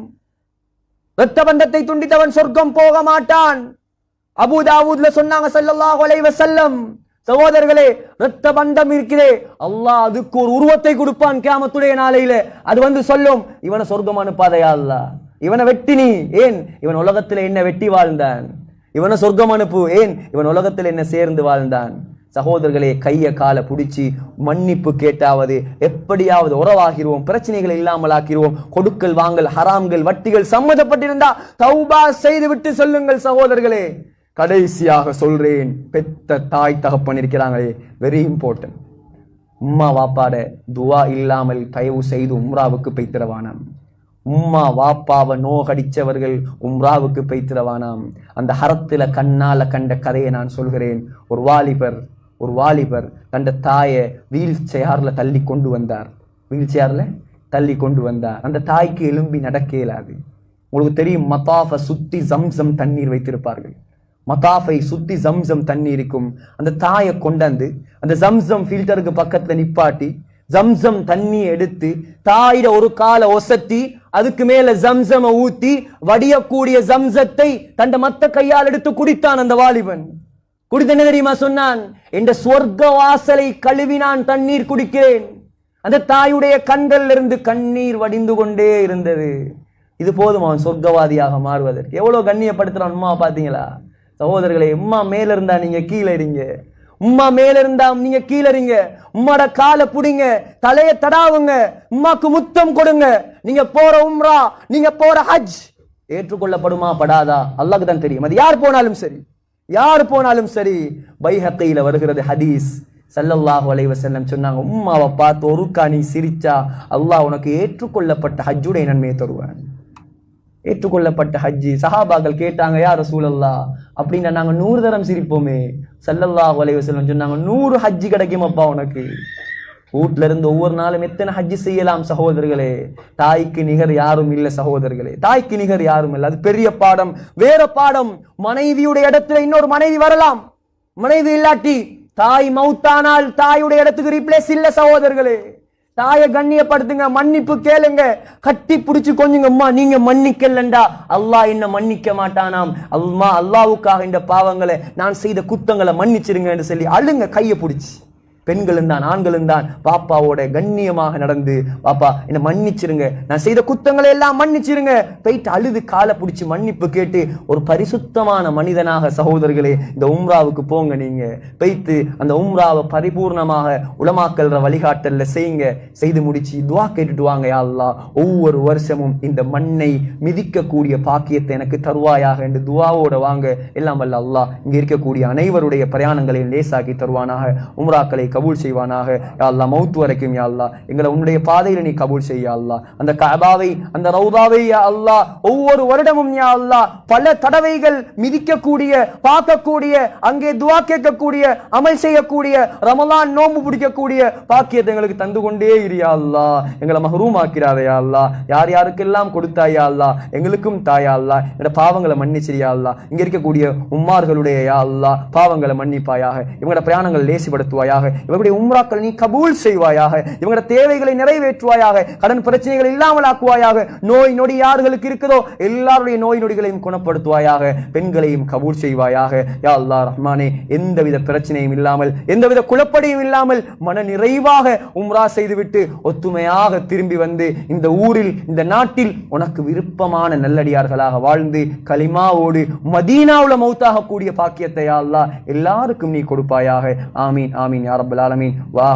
இரத்த பந்தத்தை துண்டித்தவன் சொர்க்கம் போக மாட்டான். அபூ தாவூத்ல சொன்னாங்க ஸல்லல்லாஹு அலைஹி வஸல்லம். சகோதரர்களே, இரத்த பந்தம் இருக்கிறே, அல்லாஹ் அதுக்கு ஒரு உருவத்தை கொடுப்பான் கியாமத்துடைய நாளையில. அது வந்து சொல்லும், இவனை சொர்க்கம் அனுப்பாதையா அல்லாஹ், இவனை வெட்டினி, ஏன் இவன் உலகத்துல என்ன வெட்டி வாழ்ந்தான், இவனை சொர்க்கம் அனுப்பு, ஏன் இவன் உலகத்துல என்ன சேர்ந்து வாழ்ந்தான். சகோதரர்களே, கைய கால புடிச்சு மன்னிப்பு கேட்டாவது எப்படியாவது உறவாகிருவோம், பிரச்சனைகள் இல்லாமல் ஆக்கிடுவோம். கொடுக்கல் வாங்கல், ஹராம்கள், வட்டிகள் சம்மதப்பட்டிருந்தா தௌபா செய்து விட்டு சொல்லுங்கள் சகோதரர்களே. கடைசியாக சொல்றேன், பெத்த தாய் தகப்பன் இருக்கிறாங்களே, வெரி இம்பார்ட்டன்ட். உம்மா வாப்பாட துவா இல்லாமல் தயவு செய்து உம்ராவுக்கு பெய்திரவானாம். உம்மா வாப்பாவை நோகடிச்சவர்கள் உம்ராவுக்கு பெய்திரவானாம். அந்த ஹரத்துல கண்ணால கண்ட கதையை நான் சொல்கிறேன். ஒரு வாலிபர் தன் தாயை வீல் சேர்ல தள்ளி கொண்டு வந்தார். அந்த தாய்க்கு எலும்பி நடக்க இயலாது. உங்களுக்கு தெரியும், மத்தாஃபை சுத்தி ஜம்சம் தண்ணீர் வைத்திருப்பார்கள். மத்தாஃபை சுத்தி ஜம்சம் தண்ணீர் இருக்கும். அந்த தாயை கொண்டாந்து அந்த ஜம்சம் ஃபில்டருக்கு பக்கத்துல நிப்பாட்டி ஜம்சம் தண்ணி எடுத்து தாயிட ஒரு கால ஒசத்தி அதுக்கு மேல ஜம்சம ஊத்தி வடியக்கூடிய ஜம்சத்தை தண்ட மத்த கையால் எடுத்து குடித்தான். அந்த வாலிபன் குடித்து என்ன தெரியுமா சொன்னான்? என்ற சொர்க்க வாசலை கழுவி நான் தண்ணீர் குடிக்கிறேன். அந்த தாயுடைய கண்கள் இருந்து கண்ணீர் வடிந்து கொண்டே இருந்தது. இது போதும் அவன் சொர்க்கவாதியாக மாறுவதற்கு. எவ்வளவு கண்ணியப்படுத்துறான் உம்மா, பாத்தீங்களா சகோதரர்களே? உம்மா மேல இருந்தா நீங்க கீழே இருங்க, உம்மா மேல இருந்தா நீங்க கீழே இருங்க. உம்மாட காலை புடிங்க, தலைய தடாவுங்க, உம்மாக்கு முத்தம் கொடுங்க. நீங்க போற உம்ரா, நீங்க போற ஹஜ் ஏற்றுக்கொள்ளப்படுமா படாதா அல்லாஹ்க்கு தான் தெரியும். அது யார் போனாலும் சரி. பைஹக்கியில வருகிறது ஹதீஸ், ஸல்லல்லாஹு அலைஹி வஸல்லம் சொன்னாங்க, உம்மாவை பார்த்து ஒருக்கா நீ சிரிச்சா அல்லாஹ் உனக்கு ஏற்றுக்கொள்ளப்பட்ட ஹஜ்ஜுடைய நன்மையை தருவான். ஏற்றுக்கொள்ளப்பட்ட ஹஜ்ஜி. சஹாபாக்கள் கேட்டாங்க, யா ரசூலல்லாஹ், அப்படின்னா நாங்க 100 தரம் சிரிப்போமே. ஸல்லல்லாஹு அலைஹி வஸல்லம் சொன்னாங்க, 100 ஹஜ்ஜி கிடைக்குமப்பா உனக்கு. வீட்டுல இருந்து ஒவ்வொரு நாளும் எத்தனை ஹஜ்ஜி செய்யலாம் சகோதரர்களே. தாய்க்கு நிகர் யாரும் இல்லை சகோதரர்களே, தாய்க்கு நிகர் யாரும் இல்லை. அது பெரிய பாடம். வேற பாடம், மனைவியுடைய இடத்துல இன்னொரு மனைவி வரலாம். மனைவி இல்லாட்டி தாய் மௌத்தானால் தாயுடைய இடத்துக்கு ரீப்ளேஸ் இல்ல சகோதரர்களே. தாயை கண்ணியப்படுத்துங்க, மன்னிப்பு கேளுங்க, கட்டி பிடிச்சு கொஞ்சம் அம்மா நீங்க மன்னிக்கலண்டா அல்லாஹ் என்ன மன்னிக்க மாட்டானாம். அல்லாஹ்வுக்காக இந்த பாவங்களை நான் செய்த குத்தங்களை மன்னிச்சிருங்க என்று சொல்லி அழுங்க கையை பிடிச்சி. பெண்களும் தான் ஆண்களும் தான் பாப்பாவோட கண்ணியமாக நடந்து, பாப்பா என்ன மன்னிச்சிருங்க, நான் செய்த குத்தங்களை எல்லாம் மன்னிச்சிருங்க, போயிட்டு அழுது காலை பிடிச்சி மன்னிப்பு கேட்டு ஒரு பரிசுத்தமான மனிதனாக சகோதரர்களே இந்த உம்ராவுக்கு போங்க. நீங்க போயிட்டு அந்த உம்ராவை பரிபூர்ணமாக உலமாக்கல்ற வழிகாட்டல்ல செய்யுங்க. செய்து முடிச்சு துவா கேட்டுட்டு வாங்க. யா அல்லாஹ் ஒவ்வொரு வருஷமும் இந்த மண்ணை மிதிக்கக்கூடிய பாக்கியத்தை எனக்கு தருவாயாக என்று துவாவோட வாங்க. எல்லாம் வல்ல அல்லாஹ் இங்க இருக்கக்கூடிய அனைவருடைய பிரயாணங்களையும் லேசாக்கி தருவானாக. உம்ராக்களை கபூல் செய்வானாக. யா அல்லாஹ் மௌத் வரைக்கும் யா அல்லாஹ் எங்களை உன்னுடைய பாதையில நீ கபூல் செய்ய அல்லாஹ். அந்த கஅபாவை அந்த ரௌதாவை யா அல்லாஹ் ஒவ்வொரு வருடமும் யா அல்லாஹ் பல தடவைகள் மிதிக்கக்கூடிய, பார்க்கக்கூடிய, அங்கே துஆ கேட்கக்கூடிய, அமல் செய்யக்கூடிய, ரமலான் நோன்பு பிடிக்கக்கூடிய பாக்கியத்தை எங்களுக்கு தந்து கொண்டே இரு யா அல்லாஹ். எங்களை மஹ்ரூம் ஆக்கிறாதே யா அல்லாஹ். யார் யாருக்கெல்லாம் கொடுத்தாய் யா அல்லாஹ் எங்களுக்கும் தாயா அல்லாஹ். எங்களோட பாவங்களை மன்னிச்சிரியா அல்லாஹ். இங்க இருக்கக்கூடிய உம்மார்களுடைய யா அல்லாஹ் பாவங்களை மன்னிப்பாயாக. இவங்களோட பிரயாணங்களை லேசிப்படுத்துவாயாக. இவருடைய உம்ராக்களை நீ கபூல் செய்வாயாக. இவங்களுடைய தேவைகளை நிறைவேற்றுவாயாக. கடன் பிரச்சனைகள் இல்லாமல் ஆக்குவாயாக. நோய் நொடி யார்களுக்கு இருக்கிறதோ எல்லாருடைய நோய் நொடிகளையும் குணப்படுத்துவாயாக. பெண்களையும் கபூல் செய்வாயாக. யா அல்லாஹ் ரஹ்மானே, எந்தவித பிரச்சனையும் இல்லாமல், எந்தவித குழப்படியும் இல்லாமல் மன நிறைவாக உம்ரா செய்துவிட்டு ஒத்துமையாக திரும்பி வந்து இந்த ஊரில் இந்த நாட்டில் உனக்கு விருப்பமான நல்லடியார்களாக வாழ்ந்து கலிமாவோடு மதீனாவுல மௌத்தாக கூடிய பாக்கியத்தை யா அல்லாஹ் எல்லாருக்கும் நீ கொடுப்பாயாக. ஆமீன் ஆமீன் யா ரப்பல் ஆலமீன். வா